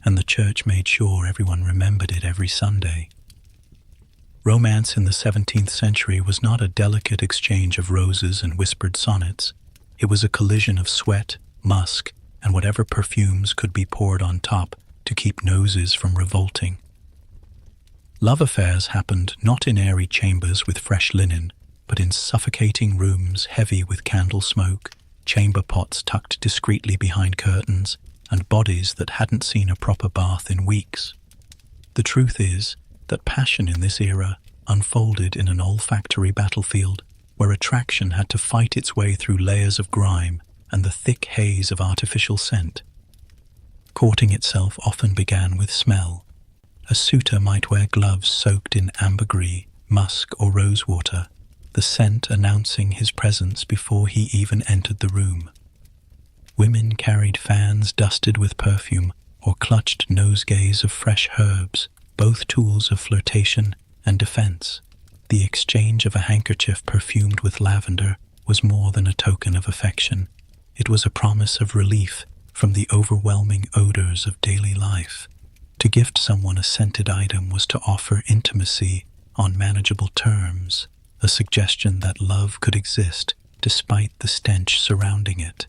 and the Church made sure everyone remembered it every Sunday. Romance in the 17th century was not a delicate exchange of roses and whispered sonnets. It was a collision of sweat, musk, and whatever perfumes could be poured on top to keep noses from revolting. Love affairs happened not in airy chambers with fresh linen, but in suffocating rooms heavy with candle smoke, chamber pots tucked discreetly behind curtains, and bodies that hadn't seen a proper bath in weeks. The truth is that passion in this era unfolded in an olfactory battlefield, where attraction had to fight its way through layers of grime and the thick haze of artificial scent. Courting itself often began with smell. A suitor might wear gloves soaked in ambergris, musk, or rosewater, the scent announcing his presence before he even entered the room. Women carried fans dusted with perfume or clutched nosegays of fresh herbs, both tools of flirtation and defense. The exchange of a handkerchief perfumed with lavender was more than a token of affection. It was a promise of relief from the overwhelming odors of daily life. To gift someone a scented item was to offer intimacy on manageable terms, a suggestion that love could exist despite the stench surrounding it.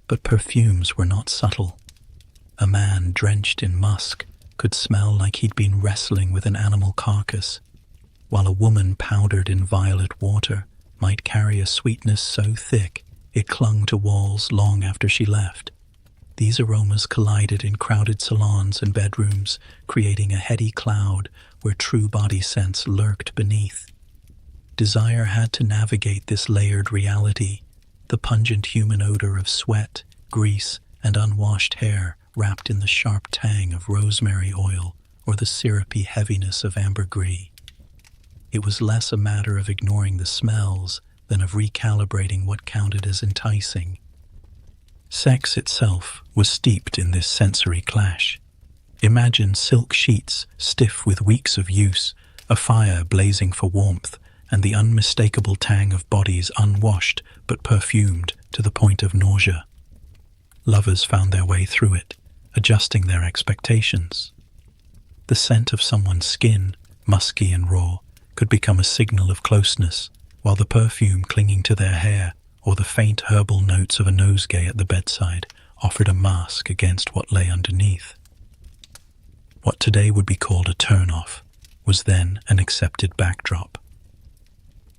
But perfumes were not subtle. A man drenched in musk could smell like he'd been wrestling with an animal carcass, while a woman powdered in violet water might carry a sweetness so thick it clung to walls long after she left. These aromas collided in crowded salons and bedrooms, creating a heady cloud where true body scents lurked beneath. Desire had to navigate this layered reality, the pungent human odor of sweat, grease, and unwashed hair wrapped in the sharp tang of rosemary oil or the syrupy heaviness of ambergris. It was less a matter of ignoring the smells than of recalibrating what counted as enticing. Sex itself was steeped in this sensory clash. Imagine silk sheets stiff with weeks of use, a fire blazing for warmth, and the unmistakable tang of bodies unwashed but perfumed to the point of nausea. Lovers found their way through it, adjusting their expectations. The scent of someone's skin, musky and raw, could become a signal of closeness, while the perfume clinging to their hair or the faint herbal notes of a nosegay at the bedside offered a mask against what lay underneath. What today would be called a turn-off was then an accepted backdrop.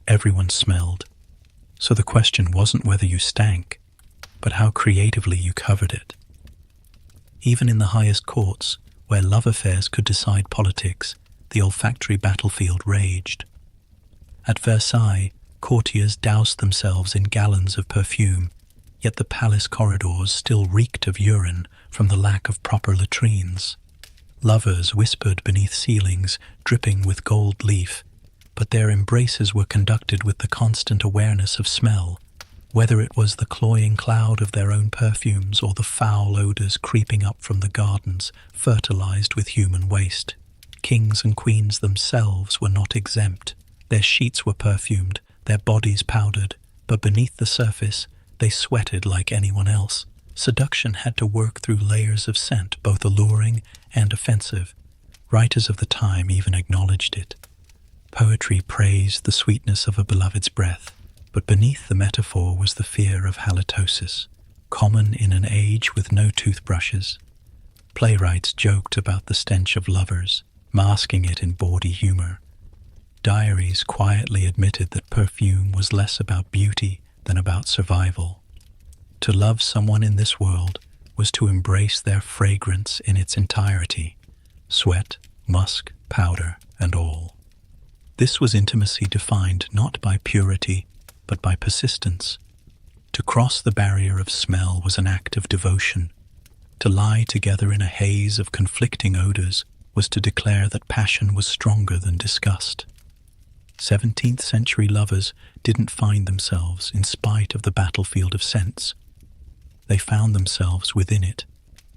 Everyone smelled, so the question wasn't whether you stank, but how creatively you covered it. Even in the highest courts, where love affairs could decide politics, the olfactory battlefield raged. At Versailles, courtiers doused themselves in gallons of perfume, yet the palace corridors still reeked of urine from the lack of proper latrines. Lovers whispered beneath ceilings dripping with gold leaf, but their embraces were conducted with the constant awareness of smell, whether it was the cloying cloud of their own perfumes or the foul odors creeping up from the gardens fertilized with human waste. Kings and queens themselves were not exempt. Their sheets were perfumed, their bodies powdered, but beneath the surface, they sweated like anyone else. Seduction had to work through layers of scent, both alluring and offensive. Writers of the time even acknowledged it. Poetry praised the sweetness of a beloved's breath, but beneath the metaphor was the fear of halitosis, common in an age with no toothbrushes. Playwrights joked about the stench of lovers, masking it in bawdy humor. Diaries quietly admitted that perfume was less about beauty than about survival. To love someone in this world was to embrace their fragrance in its entirety, sweat, musk, powder, and all. This was intimacy defined not by purity, but by persistence. To cross the barrier of smell was an act of devotion. To lie together in a haze of conflicting odors was to declare that passion was stronger than disgust. 17th century lovers didn't find themselves in spite of the battlefield of scents. They found themselves within it,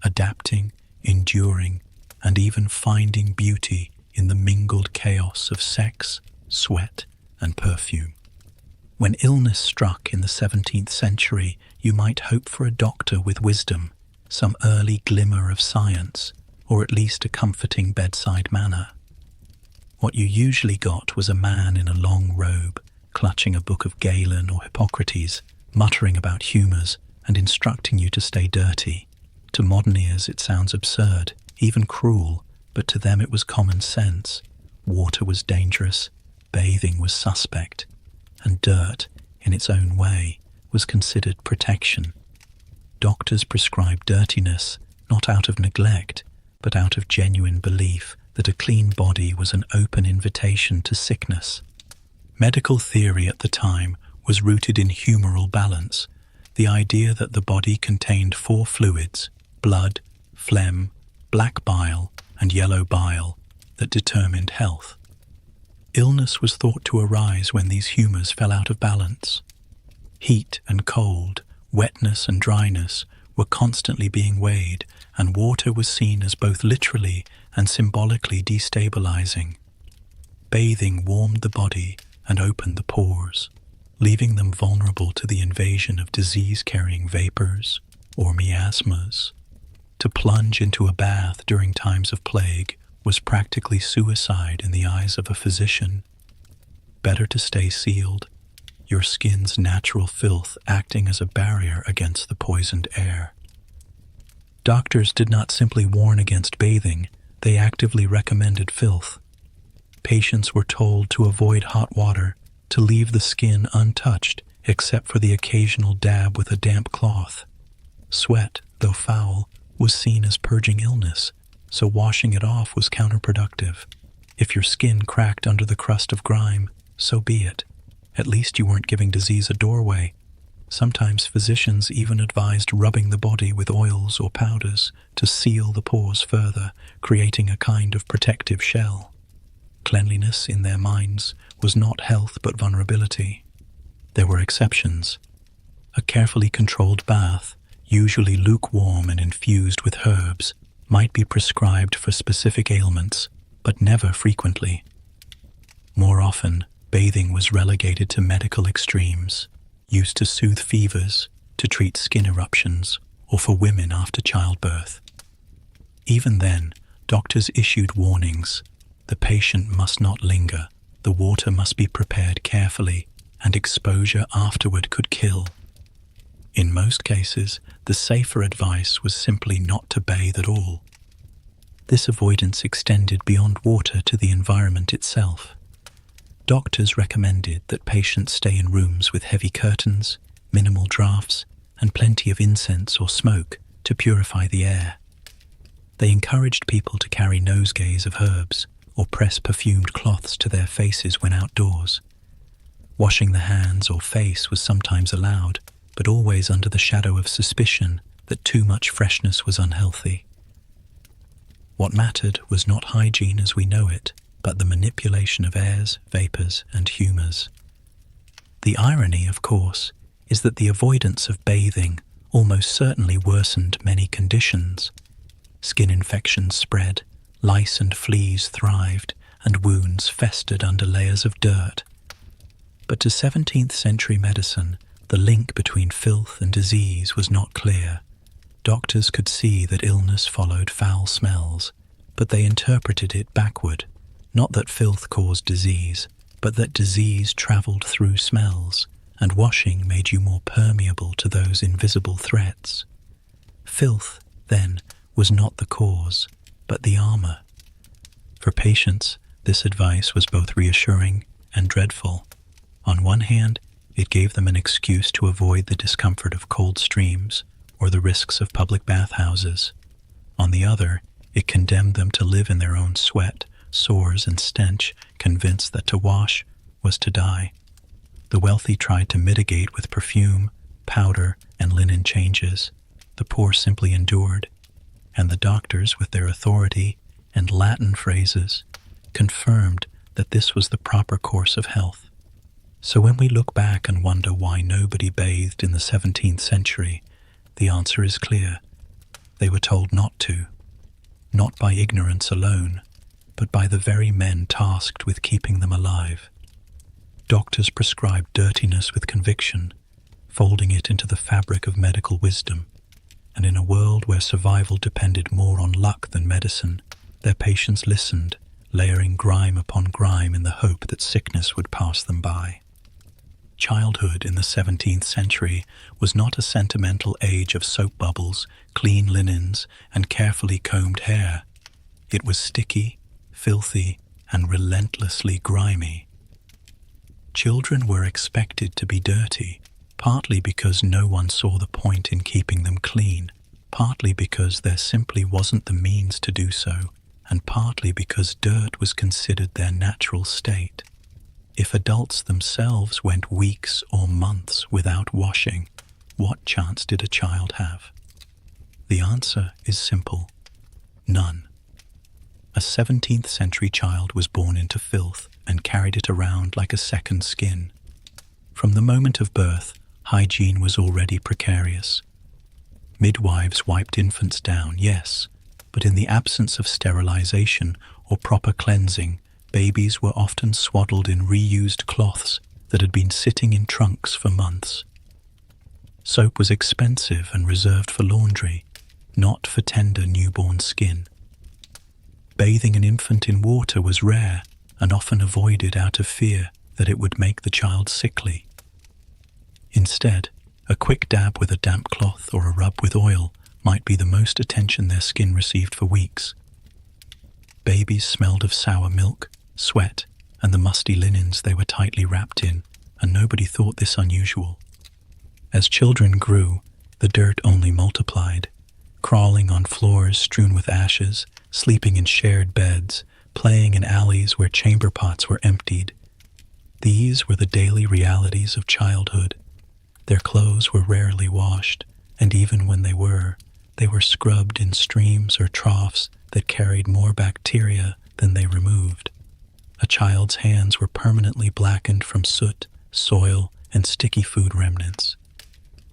adapting, enduring, and even finding beauty in the mingled chaos of sex, sweat, and perfume. When illness struck in the 17th century, you might hope for a doctor with wisdom, some early glimmer of science, or at least a comforting bedside manner. What you usually got was a man in a long robe, clutching a book of Galen or Hippocrates, muttering about humours and instructing you to stay dirty. To modern ears it sounds absurd, even cruel, but to them it was common sense. Water was dangerous, bathing was suspect, and dirt, in its own way, was considered protection. Doctors prescribed dirtiness, not out of neglect, but out of genuine belief that a clean body was an open invitation to sickness. Medical theory at the time was rooted in humoral balance, the idea that the body contained four fluids, blood, phlegm, black bile, and yellow bile, that determined health. Illness was thought to arise when these humors fell out of balance. Heat and cold, wetness and dryness were constantly being weighed, and water was seen as both literally and symbolically destabilizing. Bathing warmed the body and opened the pores, leaving them vulnerable to the invasion of disease-carrying vapors or miasmas. To plunge into a bath during times of plague was practically suicide in the eyes of a physician. Better to stay sealed, your skin's natural filth acting as a barrier against the poisoned air. Doctors did not simply warn against bathing, they actively recommended filth. Patients were told to avoid hot water, to leave the skin untouched except for the occasional dab with a damp cloth. Sweat, though foul, was seen as purging illness, so washing it off was counterproductive. If your skin cracked under the crust of grime, so be it. At least you weren't giving disease a doorway. Sometimes physicians even advised rubbing the body with oils or powders to seal the pores further, creating a kind of protective shell. Cleanliness, in their minds, was not health but vulnerability. There were exceptions. A carefully controlled bath, usually lukewarm and infused with herbs, might be prescribed for specific ailments, but never frequently. More often, bathing was relegated to medical extremes, used to soothe fevers, to treat skin eruptions, or for women after childbirth. Even then, doctors issued warnings. The patient must not linger, the water must be prepared carefully, and exposure afterward could kill. In most cases, the safer advice was simply not to bathe at all. This avoidance extended beyond water to the environment itself. Doctors recommended that patients stay in rooms with heavy curtains, minimal drafts, and plenty of incense or smoke to purify the air. They encouraged people to carry nosegays of herbs or press perfumed cloths to their faces when outdoors. Washing the hands or face was sometimes allowed, but always under the shadow of suspicion that too much freshness was unhealthy. What mattered was not hygiene as we know it, but the manipulation of airs, vapors, and humors. The irony, of course, is that the avoidance of bathing almost certainly worsened many conditions. Skin infections spread, lice and fleas thrived, and wounds festered under layers of dirt. But to 17th century medicine, the link between filth and disease was not clear. Doctors could see that illness followed foul smells, but they interpreted it backward, not that filth caused disease, but that disease traveled through smells, and washing made you more permeable to those invisible threats. Filth, then, was not the cause, but the armor. For patients, this advice was both reassuring and dreadful. On one hand, it gave them an excuse to avoid the discomfort of cold streams or the risks of public bathhouses. On the other, it condemned them to live in their own sweat, sores, and stench, convinced that to wash was to die. The wealthy tried to mitigate with perfume, powder, and linen changes. The poor simply endured, and the doctors, with their authority and Latin phrases, confirmed that this was the proper course of health. So when we look back and wonder why nobody bathed in the 17th century, the answer is clear. They were told not to, not by ignorance alone, but by the very men tasked with keeping them alive. Doctors prescribed dirtiness with conviction, folding it into the fabric of medical wisdom. And in a world where survival depended more on luck than medicine, their patients listened, layering grime upon grime in the hope that sickness would pass them by. Childhood in the 17th century was not a sentimental age of soap bubbles, clean linens, and carefully combed hair. It was sticky, filthy, and relentlessly grimy. Children were expected to be dirty, partly because no one saw the point in keeping them clean, partly because there simply wasn't the means to do so, and partly because dirt was considered their natural state. If adults themselves went weeks or months without washing, what chance did a child have? The answer is simple: none. A 17th century child was born into filth and carried it around like a second skin. From the moment of birth, hygiene was already precarious. Midwives wiped infants down, yes, but in the absence of sterilization or proper cleansing, babies were often swaddled in reused cloths that had been sitting in trunks for months. Soap was expensive and reserved for laundry, not for tender newborn skin. Bathing an infant in water was rare and often avoided out of fear that it would make the child sickly. Instead, a quick dab with a damp cloth or a rub with oil might be the most attention their skin received for weeks. Babies smelled of sour milk, sweat, and the musty linens they were tightly wrapped in, and nobody thought this unusual. As children grew, the dirt only multiplied, crawling on floors strewn with ashes, sleeping in shared beds, playing in alleys where chamber pots were emptied. These were the daily realities of childhood. Their clothes were rarely washed, and even when they were scrubbed in streams or troughs that carried more bacteria than they removed. A child's hands were permanently blackened from soot, soil, and sticky food remnants.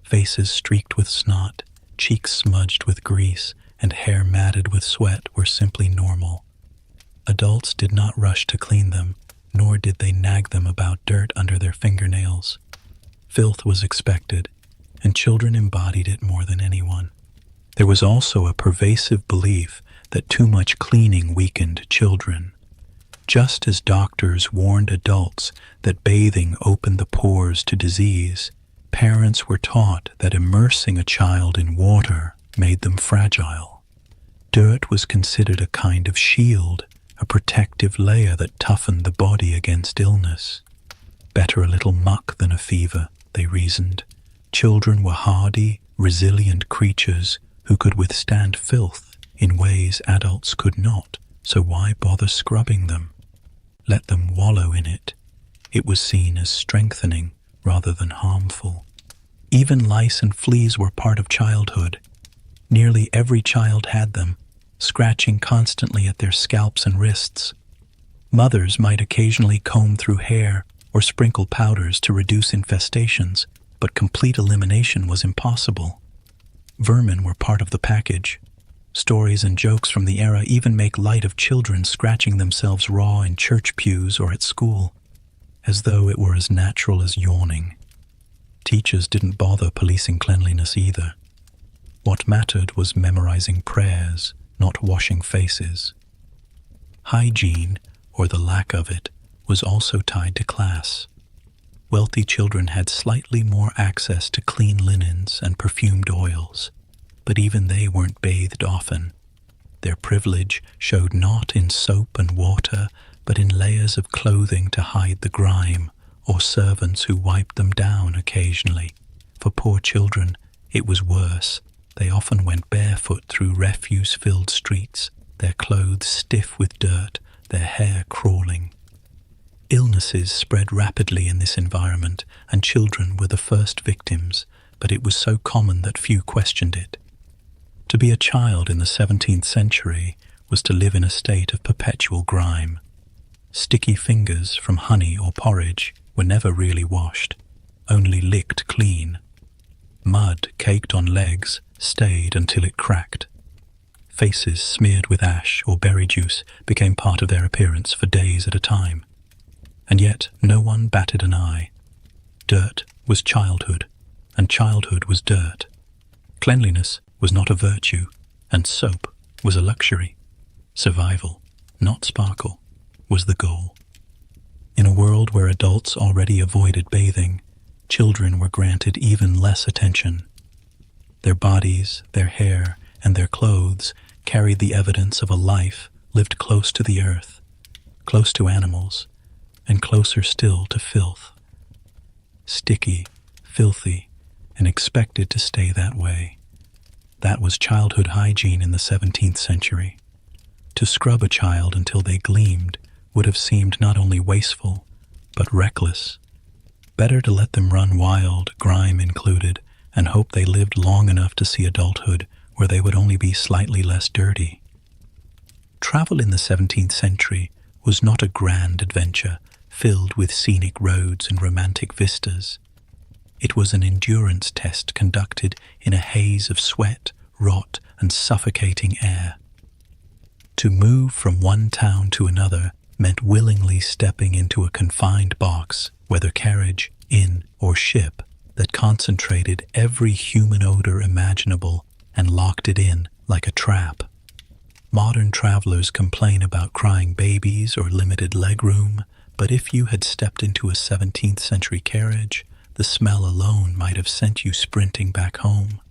Faces streaked with snot, cheeks smudged with grease, and hair matted with sweat were simply normal. Adults did not rush to clean them, nor did they nag them about dirt under their fingernails. Filth was expected, and children embodied it more than anyone. There was also a pervasive belief that too much cleaning weakened children. Just as doctors warned adults that bathing opened the pores to disease, parents were taught that immersing a child in water made them fragile. Dirt was considered a kind of shield, a protective layer that toughened the body against illness. Better a little muck than a fever, they reasoned. Children were hardy, resilient creatures who could withstand filth in ways adults could not, so why bother scrubbing them? Let them wallow in it. It was seen as strengthening rather than harmful. Even lice and fleas were part of childhood. Nearly every child had them, scratching constantly at their scalps and wrists. Mothers might occasionally comb through hair or sprinkle powders to reduce infestations, but complete elimination was impossible. Vermin were part of the package. Stories and jokes from the era even make light of children scratching themselves raw in church pews or at school, as though it were as natural as yawning. Teachers didn't bother policing cleanliness either. What mattered was memorizing prayers, not washing faces. Hygiene, or the lack of it, was also tied to class. Wealthy children had slightly more access to clean linens and perfumed oils, but even they weren't bathed often. Their privilege showed not in soap and water, but in layers of clothing to hide the grime, or servants who wiped them down occasionally. For poor children, it was worse. They often went barefoot through refuse-filled streets, their clothes stiff with dirt, their hair crawling. Illnesses spread rapidly in this environment, and children were the first victims, but it was so common that few questioned it. To be a child in the 17th century was to live in a state of perpetual grime. Sticky fingers from honey or porridge were never really washed, only licked clean. Mud caked on legs stayed until it cracked. Faces smeared with ash or berry juice became part of their appearance for days at a time. And yet no one batted an eye. Dirt was childhood, and childhood was dirt. Cleanliness was not a virtue, and soap was a luxury. Survival, not sparkle, was the goal. In a world where adults already avoided bathing, children were granted even less attention. Their bodies, their hair, and their clothes carried the evidence of a life lived close to the earth, close to animals, and closer still to filth. Sticky, filthy, and expected to stay that way. That was childhood hygiene in the 17th century. To scrub a child until they gleamed would have seemed not only wasteful, but reckless. Better to let them run wild, grime included, and hope they lived long enough to see adulthood where they would only be slightly less dirty. Travel in the 17th century was not a grand adventure filled with scenic roads and romantic vistas. It was an endurance test conducted in a haze of sweat, rot, and suffocating air. To move from one town to another meant willingly stepping into a confined box, whether carriage, inn, or ship, that concentrated every human odor imaginable and locked it in like a trap. Modern travelers complain about crying babies or limited legroom, but if you had stepped into a 17th century carriage, the smell alone might have sent you sprinting back home.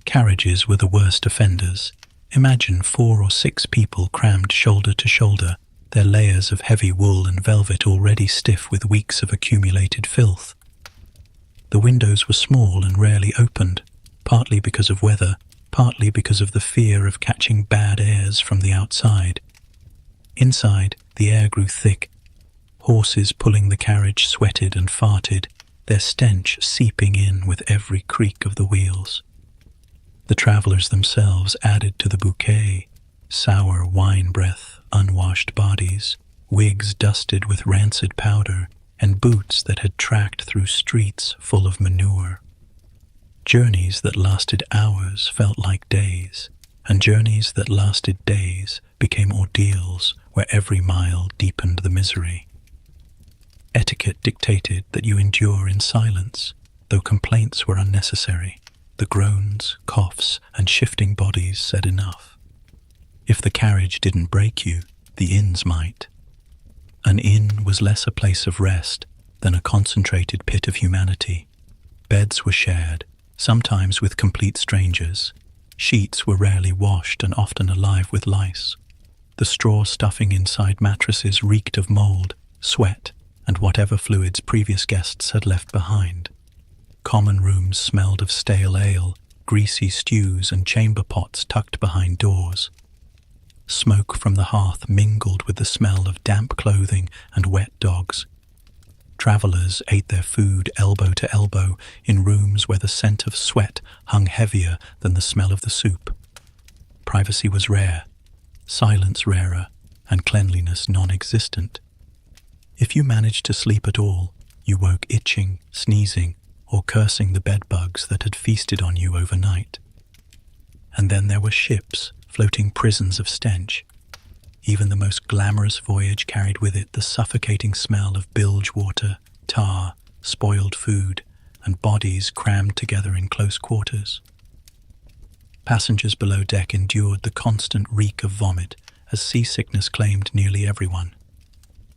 Carriages were the worst offenders. Imagine 4 or 6 people crammed shoulder to shoulder, their layers of heavy wool and velvet already stiff with weeks of accumulated filth. The windows were small and rarely opened, partly because of weather, partly because of the fear of catching bad airs from the outside. Inside, the air grew thick. Horses pulling the carriage sweated and farted, their stench seeping in with every creak of the wheels. The travellers themselves added to the bouquet: sour wine breath, unwashed bodies, wigs dusted with rancid powder, and boots that had tracked through streets full of manure. Journeys that lasted hours felt like days, and journeys that lasted days became ordeals where every mile deepened the misery. Etiquette dictated that you endure in silence, though complaints were unnecessary. The groans, coughs, and shifting bodies said enough. If the carriage didn't break you, the inns might. An inn was less a place of rest than a concentrated pit of humanity. Beds were shared, sometimes with complete strangers. Sheets were rarely washed and often alive with lice. The straw stuffing inside mattresses reeked of mold, sweat, and whatever fluids previous guests had left behind. Common rooms smelled of stale ale, greasy stews, and chamber pots tucked behind doors. Smoke from the hearth mingled with the smell of damp clothing and wet dogs. Travellers ate their food elbow to elbow in rooms where the scent of sweat hung heavier than the smell of the soup. Privacy was rare, silence rarer, and cleanliness non-existent. If you managed to sleep at all, you woke itching, sneezing, or cursing the bedbugs that had feasted on you overnight. And then there were ships, floating prisons of stench. Even the most glamorous voyage carried with it the suffocating smell of bilge water, tar, spoiled food, and bodies crammed together in close quarters. Passengers below deck endured the constant reek of vomit as seasickness claimed nearly everyone.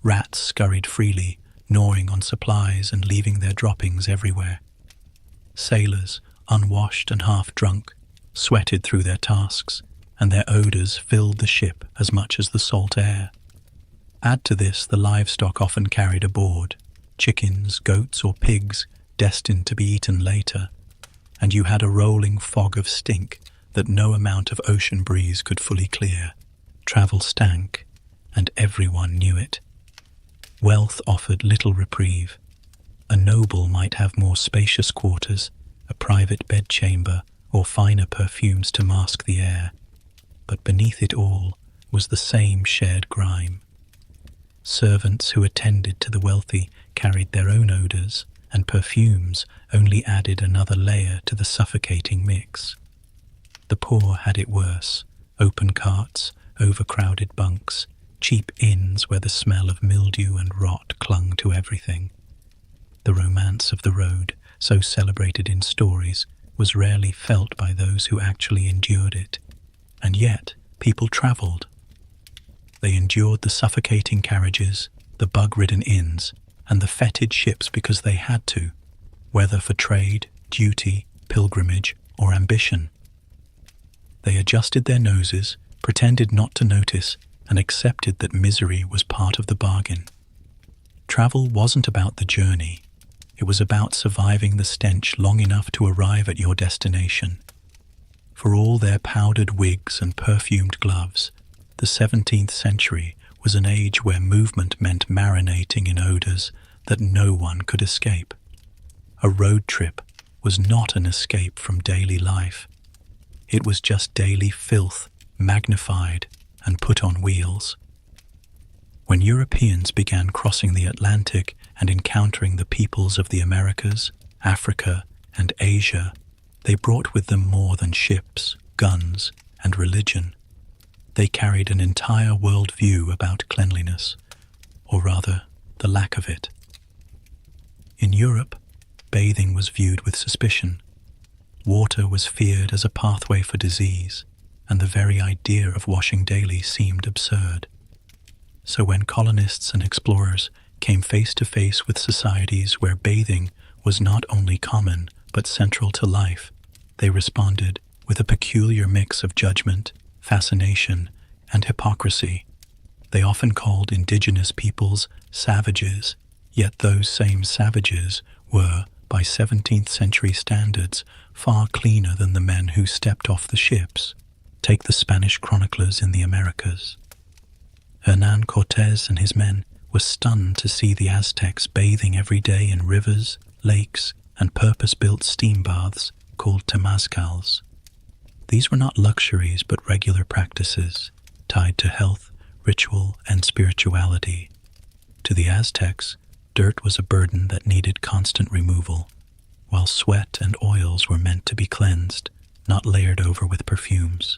Rats scurried freely, gnawing on supplies and leaving their droppings everywhere. Sailors, unwashed and half-drunk, sweated through their tasks, and their odours filled the ship as much as the salt air. Add to this the livestock often carried aboard, chickens, goats, or pigs destined to be eaten later, and you had a rolling fog of stink that no amount of ocean breeze could fully clear. Travel stank, and everyone knew it. Wealth offered little reprieve. A noble might have more spacious quarters, a private bedchamber, or finer perfumes to mask the air, but beneath it all was the same shared grime. Servants who attended to the wealthy carried their own odours, and perfumes only added another layer to the suffocating mix. The poor had it worse: open carts, overcrowded bunks, cheap inns where the smell of mildew and rot clung to everything. The romance of the road, so celebrated in stories, was rarely felt by those who actually endured it. And yet, people travelled. They endured the suffocating carriages, the bug-ridden inns, and the fetid ships because they had to, whether for trade, duty, pilgrimage, or ambition. They adjusted their noses, pretended not to notice, and accepted that misery was part of the bargain. Travel wasn't about the journey. It was about surviving the stench long enough to arrive at your destination. For all their powdered wigs and perfumed gloves, the 17th century was an age where movement meant marinating in odors that no one could escape. A road trip was not an escape from daily life. It was just daily filth, magnified and put on wheels. When Europeans began crossing the Atlantic and encountering the peoples of the Americas, Africa, and Asia, they brought with them more than ships, guns, and religion. They carried an entire worldview about cleanliness, or rather, the lack of it. In Europe, bathing was viewed with suspicion. Water was feared as a pathway for disease, and the very idea of washing daily seemed absurd. So when colonists and explorers came face to face with societies where bathing was not only common but central to life, they responded with a peculiar mix of judgment, fascination, and hypocrisy. They often called indigenous peoples savages, yet those same savages were, by 17th century standards, far cleaner than the men who stepped off the ships. Take the Spanish chroniclers in the Americas. Hernán Cortés and his men were stunned to see the Aztecs bathing every day in rivers, lakes, and purpose-built steam baths called temazcals. These were not luxuries but regular practices, tied to health, ritual, and spirituality. To the Aztecs, dirt was a burden that needed constant removal, while sweat and oils were meant to be cleansed, not layered over with perfumes.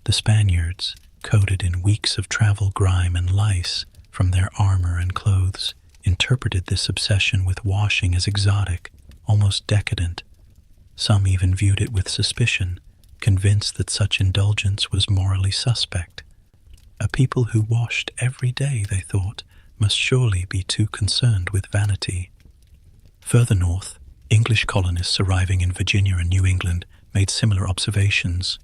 The Spaniards, coated in weeks of travel grime and lice from their armor and clothes, interpreted this obsession with washing as exotic, almost decadent. Some even viewed it with suspicion, convinced that such indulgence was morally suspect. A people who washed every day, they thought, must surely be too concerned with vanity. Further north, English colonists arriving in Virginia and New England made similar observations.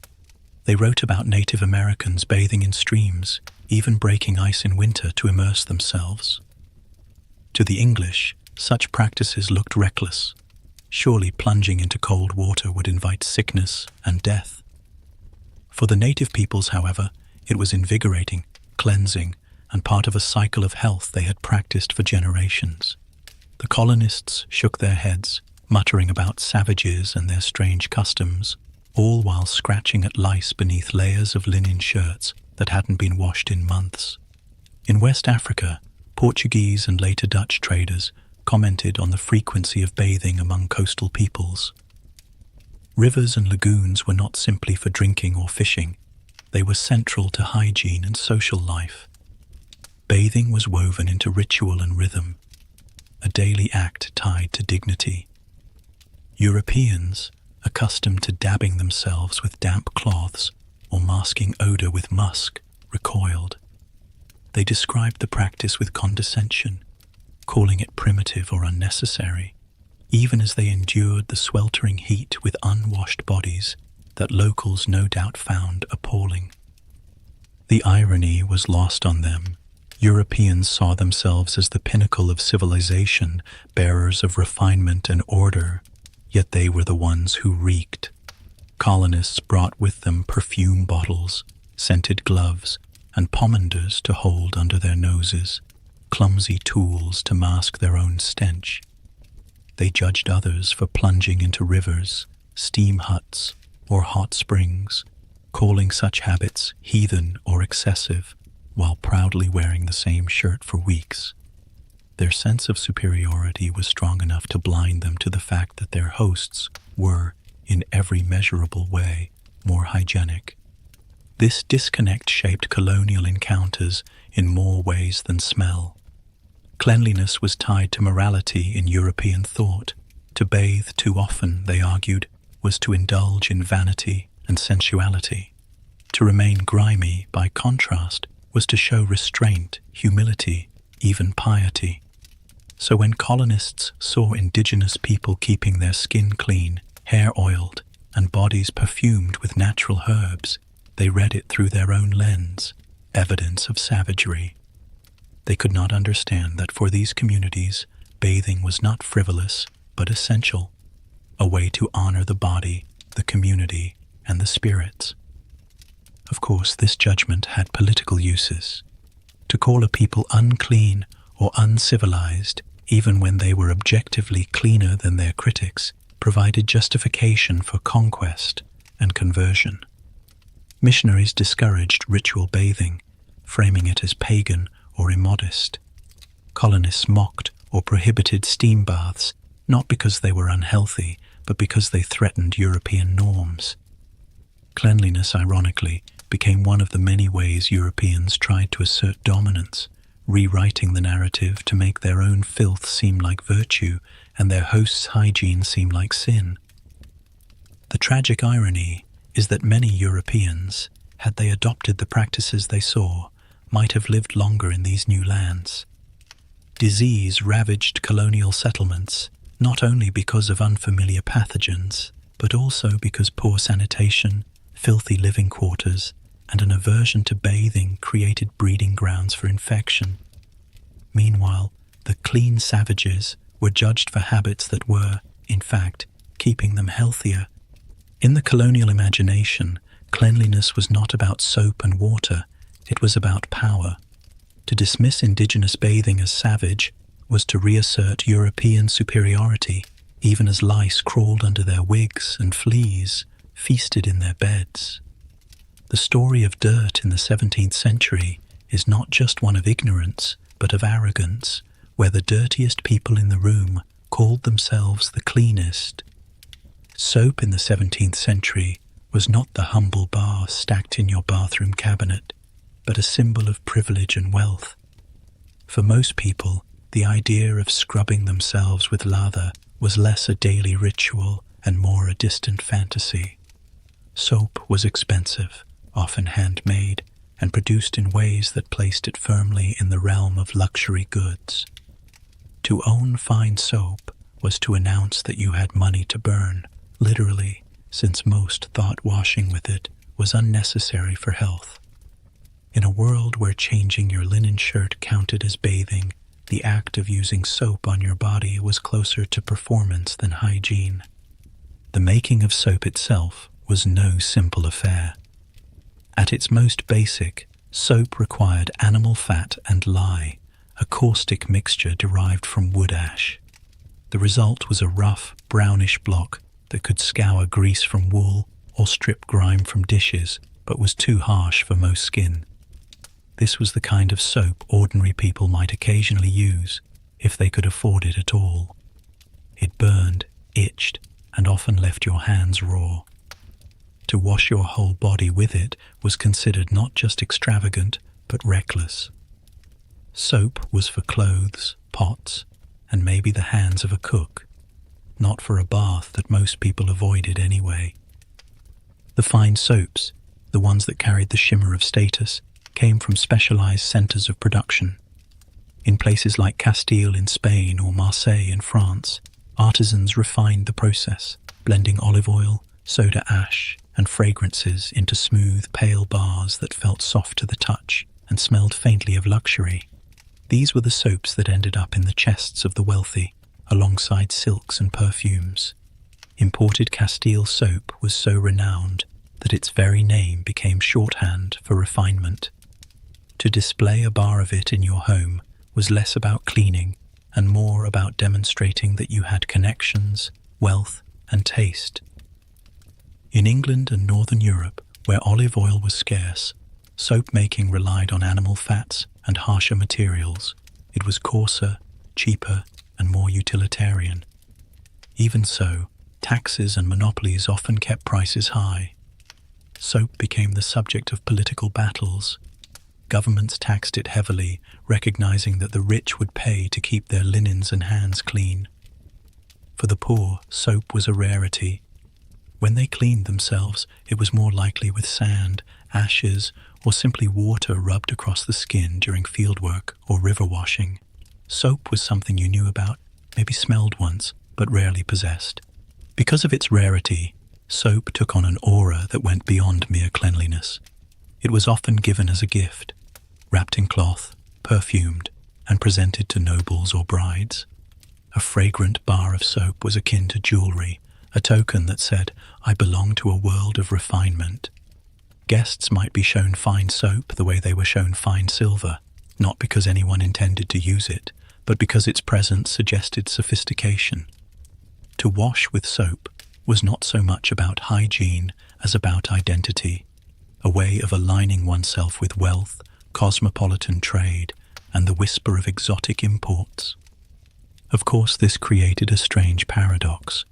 They wrote about Native Americans bathing in streams, even breaking ice in winter to immerse themselves. To the English, such practices looked reckless. Surely plunging into cold water would invite sickness and death. For the native peoples, however, it was invigorating, cleansing, and part of a cycle of health they had practiced for generations. The colonists shook their heads, muttering about savages and their strange customs, all while scratching at lice beneath layers of linen shirts that hadn't been washed in months. In West Africa, Portuguese and later Dutch traders commented on the frequency of bathing among coastal peoples. Rivers and lagoons were not simply for drinking or fishing. They were central to hygiene and social life. Bathing was woven into ritual and rhythm, a daily act tied to dignity. Europeans, accustomed to dabbing themselves with damp cloths or masking odor with musk, recoiled. They described the practice with condescension, calling it primitive or unnecessary, even as they endured the sweltering heat with unwashed bodies that locals no doubt found appalling. The irony was lost on them. Europeans saw themselves as the pinnacle of civilization, bearers of refinement and order, yet they were the ones who reeked. Colonists brought with them perfume bottles, scented gloves, and pomanders to hold under their noses, clumsy tools to mask their own stench. They judged others for plunging into rivers, steam huts, or hot springs, calling such habits heathen or excessive, while proudly wearing the same shirt for weeks. Their sense of superiority was strong enough to blind them to the fact that their hosts were, in every measurable way, more hygienic. This disconnect shaped colonial encounters in more ways than smell. Cleanliness was tied to morality in European thought. To bathe too often, they argued, was to indulge in vanity and sensuality. To remain grimy, by contrast, was to show restraint, humility, even piety. So when colonists saw indigenous people keeping their skin clean, hair oiled, and bodies perfumed with natural herbs, they read it through their own lens, evidence of savagery. They could not understand that for these communities, bathing was not frivolous, but essential, a way to honor the body, the community, and the spirits. Of course, this judgment had political uses. To call a people unclean or uncivilized, even when they were objectively cleaner than their critics, provided justification for conquest and conversion. Missionaries discouraged ritual bathing, framing it as pagan or immodest. Colonists mocked or prohibited steam baths, not because they were unhealthy, but because they threatened European norms. Cleanliness, ironically, became one of the many ways Europeans tried to assert dominance, rewriting the narrative to make their own filth seem like virtue and their hosts' hygiene seem like sin. The tragic irony is that many Europeans, had they adopted the practices they saw, might have lived longer in these new lands. Disease ravaged colonial settlements, not only because of unfamiliar pathogens, but also because poor sanitation, filthy living quarters, and an aversion to bathing created breeding grounds for infection. Meanwhile, the clean savages were judged for habits that were, in fact, keeping them healthier. In the colonial imagination, cleanliness was not about soap and water, it was about power. To dismiss indigenous bathing as savage was to reassert European superiority, even as lice crawled under their wigs and fleas feasted in their beds. The story of dirt in the 17th century is not just one of ignorance, but of arrogance, where the dirtiest people in the room called themselves the cleanest. Soap in the 17th century was not the humble bar stacked in your bathroom cabinet, but a symbol of privilege and wealth. For most people, the idea of scrubbing themselves with lather was less a daily ritual and more a distant fantasy. Soap was expensive, often handmade, and produced in ways that placed it firmly in the realm of luxury goods. To own fine soap was to announce that you had money to burn, literally, since most thought washing with it was unnecessary for health. In a world where changing your linen shirt counted as bathing, the act of using soap on your body was closer to performance than hygiene. The making of soap itself was no simple affair. At its most basic, soap required animal fat and lye, a caustic mixture derived from wood ash. The result was a rough, brownish block that could scour grease from wool or strip grime from dishes, but was too harsh for most skin. This was the kind of soap ordinary people might occasionally use, if they could afford it at all. It burned, itched, and often left your hands raw. To wash your whole body with it was considered not just extravagant, but reckless. Soap was for clothes, pots, and maybe the hands of a cook, not for a bath that most people avoided anyway. The fine soaps, the ones that carried the shimmer of status, came from specialized centers of production. In places like Castile in Spain or Marseille in France, artisans refined the process, blending olive oil, soda ash, and fragrances into smooth, pale bars that felt soft to the touch and smelled faintly of luxury. These were the soaps that ended up in the chests of the wealthy, alongside silks and perfumes. Imported Castile soap was so renowned that its very name became shorthand for refinement. To display a bar of it in your home was less about cleaning and more about demonstrating that you had connections, wealth, and taste. In England and Northern Europe, where olive oil was scarce, soap making relied on animal fats and harsher materials. It was coarser, cheaper, and more utilitarian. Even so, taxes and monopolies often kept prices high. Soap became the subject of political battles. Governments taxed it heavily, recognizing that the rich would pay to keep their linens and hands clean. For the poor, soap was a rarity. When they cleaned themselves, it was more likely with sand, ashes, or simply water rubbed across the skin during fieldwork or river washing. Soap was something you knew about, maybe smelled once, but rarely possessed. Because of its rarity, soap took on an aura that went beyond mere cleanliness. It was often given as a gift, wrapped in cloth, perfumed, and presented to nobles or brides. A fragrant bar of soap was akin to jewelry, a token that said, "I belong to a world of refinement." Guests might be shown fine soap the way they were shown fine silver, not because anyone intended to use it, but because its presence suggested sophistication. To wash with soap was not so much about hygiene as about identity, a way of aligning oneself with wealth, cosmopolitan trade, and the whisper of exotic imports. Of course, this created a strange paradox.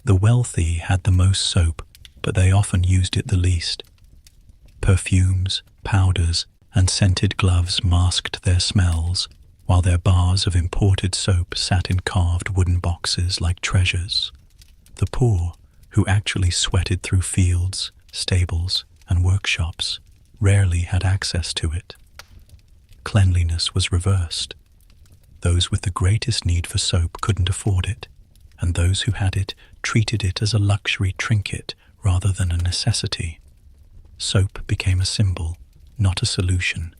The wealthy had the most soap, but they often used it the least. Perfumes, powders, and scented gloves masked their smells, while their bars of imported soap sat in carved wooden boxes like treasures. The poor, who actually sweated through fields, stables, and workshops, rarely had access to it. Cleanliness was reversed. Those with the greatest need for soap couldn't afford it, and those who had it treated it as a luxury trinket rather than a necessity. Soap became a symbol, not a solution.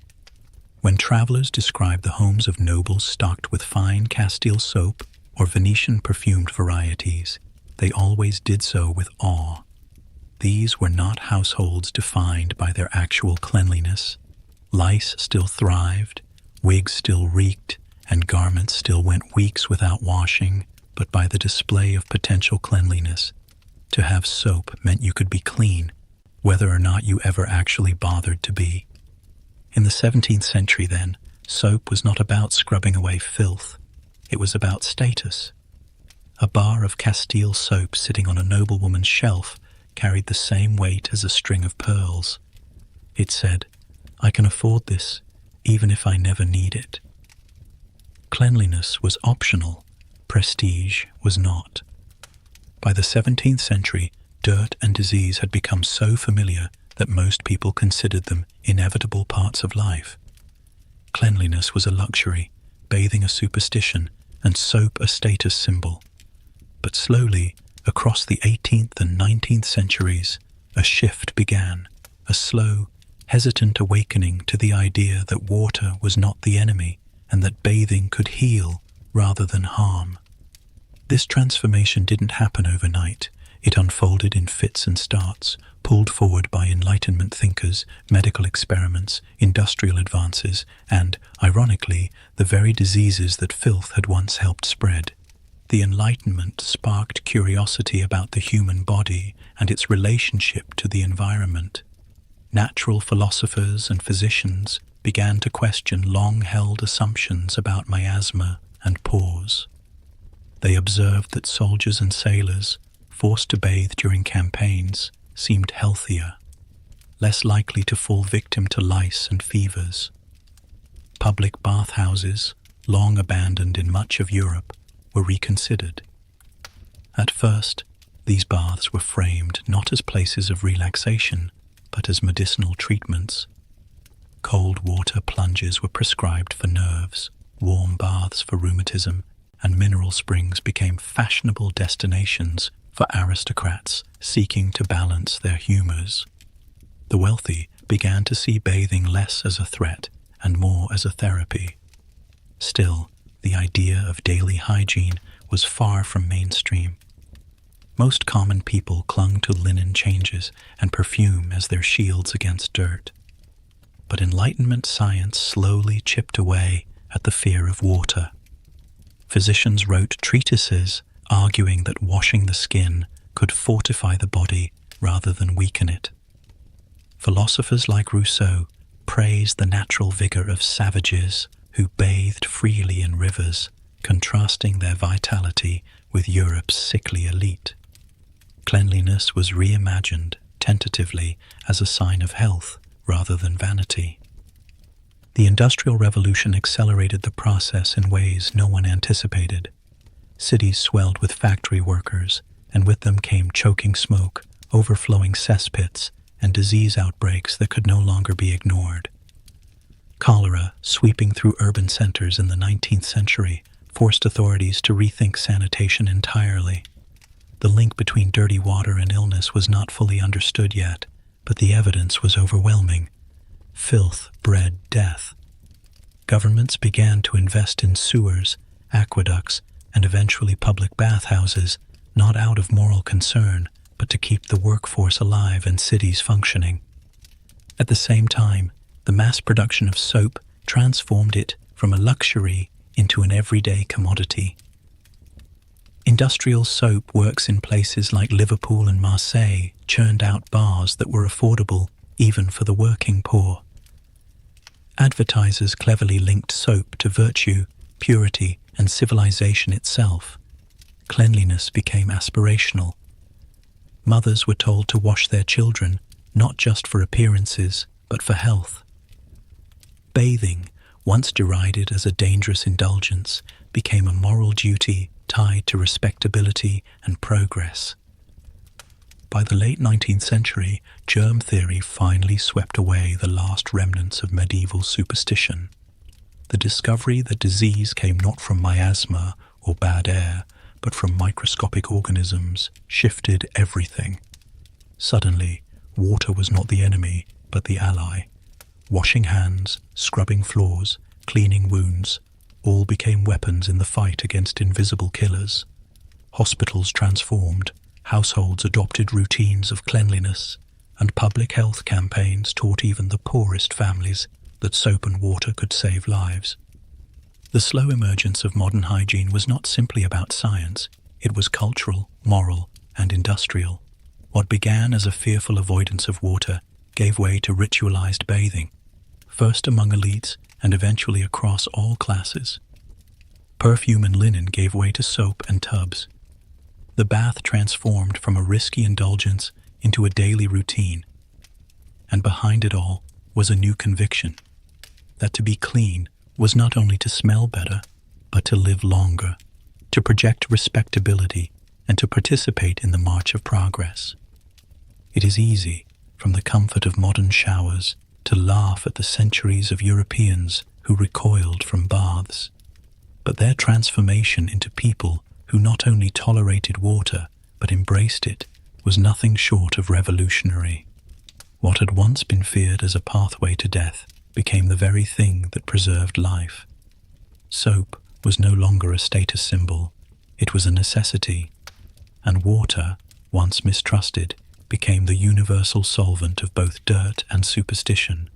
When travelers described the homes of nobles stocked with fine Castile soap or Venetian perfumed varieties, they always did so with awe. These were not households defined by their actual cleanliness. Lice still thrived, wigs still reeked, and garments still went weeks without washing, but by the display of potential cleanliness. To have soap meant you could be clean, whether or not you ever actually bothered to be. In the 17th century, then, soap was not about scrubbing away filth. It was about status. A bar of Castile soap sitting on a noblewoman's shelf carried the same weight as a string of pearls. It said, "I can afford this, even if I never need it." Cleanliness was optional, prestige was not. By the 17th century, dirt and disease had become so familiar that most people considered them inevitable parts of life. Cleanliness was a luxury, bathing a superstition, and soap a status symbol. But slowly, across the 18th and 19th centuries, a shift began, a slow, hesitant awakening to the idea that water was not the enemy and that bathing could heal rather than harm. This transformation didn't happen overnight. It unfolded in fits and starts, pulled forward by Enlightenment thinkers, medical experiments, industrial advances, and, ironically, the very diseases that filth had once helped spread. The Enlightenment sparked curiosity about the human body and its relationship to the environment. Natural philosophers and physicians began to question long-held assumptions about miasma and pores. They observed that soldiers and sailors, forced to bathe during campaigns, seemed healthier, less likely to fall victim to lice and fevers. Public bathhouses, long abandoned in much of Europe, were reconsidered. At first, these baths were framed not as places of relaxation, but as medicinal treatments. Cold water plunges were prescribed for nerves, warm baths for rheumatism, and mineral springs became fashionable destinations for aristocrats seeking to balance their humors. The wealthy began to see bathing less as a threat and more as a therapy. Still, the idea of daily hygiene was far from mainstream. Most common people clung to linen changes and perfume as their shields against dirt. But Enlightenment science slowly chipped away at the fear of water. Physicians wrote treatises arguing that washing the skin could fortify the body rather than weaken it. Philosophers like Rousseau praised the natural vigor of savages who bathed freely in rivers, contrasting their vitality with Europe's sickly elite. Cleanliness was reimagined, tentatively, as a sign of health rather than vanity. The Industrial Revolution accelerated the process in ways no one anticipated. Cities swelled with factory workers, and with them came choking smoke, overflowing cesspits, and disease outbreaks that could no longer be ignored. Cholera, sweeping through urban centers in the 19th century, forced authorities to rethink sanitation entirely. The link between dirty water and illness was not fully understood yet, but the evidence was overwhelming. Filth bred death. Governments began to invest in sewers, aqueducts, and eventually public bathhouses, not out of moral concern, but to keep the workforce alive and cities functioning. At the same time, the mass production of soap transformed it from a luxury into an everyday commodity. Industrial soap works in places like Liverpool and Marseille churned out bars that were affordable even for the working poor. Advertisers cleverly linked soap to virtue, purity, and civilization itself. Cleanliness became aspirational. Mothers were told to wash their children, not just for appearances, but for health. Bathing, once derided as a dangerous indulgence, became a moral duty tied to respectability and progress. By the late 19th century, germ theory finally swept away the last remnants of medieval superstition. The discovery that disease came not from miasma or bad air, but from microscopic organisms, shifted everything. Suddenly, water was not the enemy, but the ally. Washing hands, scrubbing floors, cleaning wounds, all became weapons in the fight against invisible killers. Hospitals transformed, households adopted routines of cleanliness, and public health campaigns taught even the poorest families that soap and water could save lives. The slow emergence of modern hygiene was not simply about science, it was cultural, moral, and industrial. What began as a fearful avoidance of water gave way to ritualized bathing, first among elites and eventually across all classes. Perfume and linen gave way to soap and tubs. The bath transformed from a risky indulgence into a daily routine. And behind it all was a new conviction, that to be clean was not only to smell better, but to live longer, to project respectability, and to participate in the march of progress. It is easy, from the comfort of modern showers, to laugh at the centuries of Europeans who recoiled from baths. But their transformation into people who not only tolerated water, but embraced it, was nothing short of revolutionary. What had once been feared as a pathway to death became the very thing that preserved life. Soap was no longer a status symbol, it was a necessity, and water, once mistrusted, became the universal solvent of both dirt and superstition.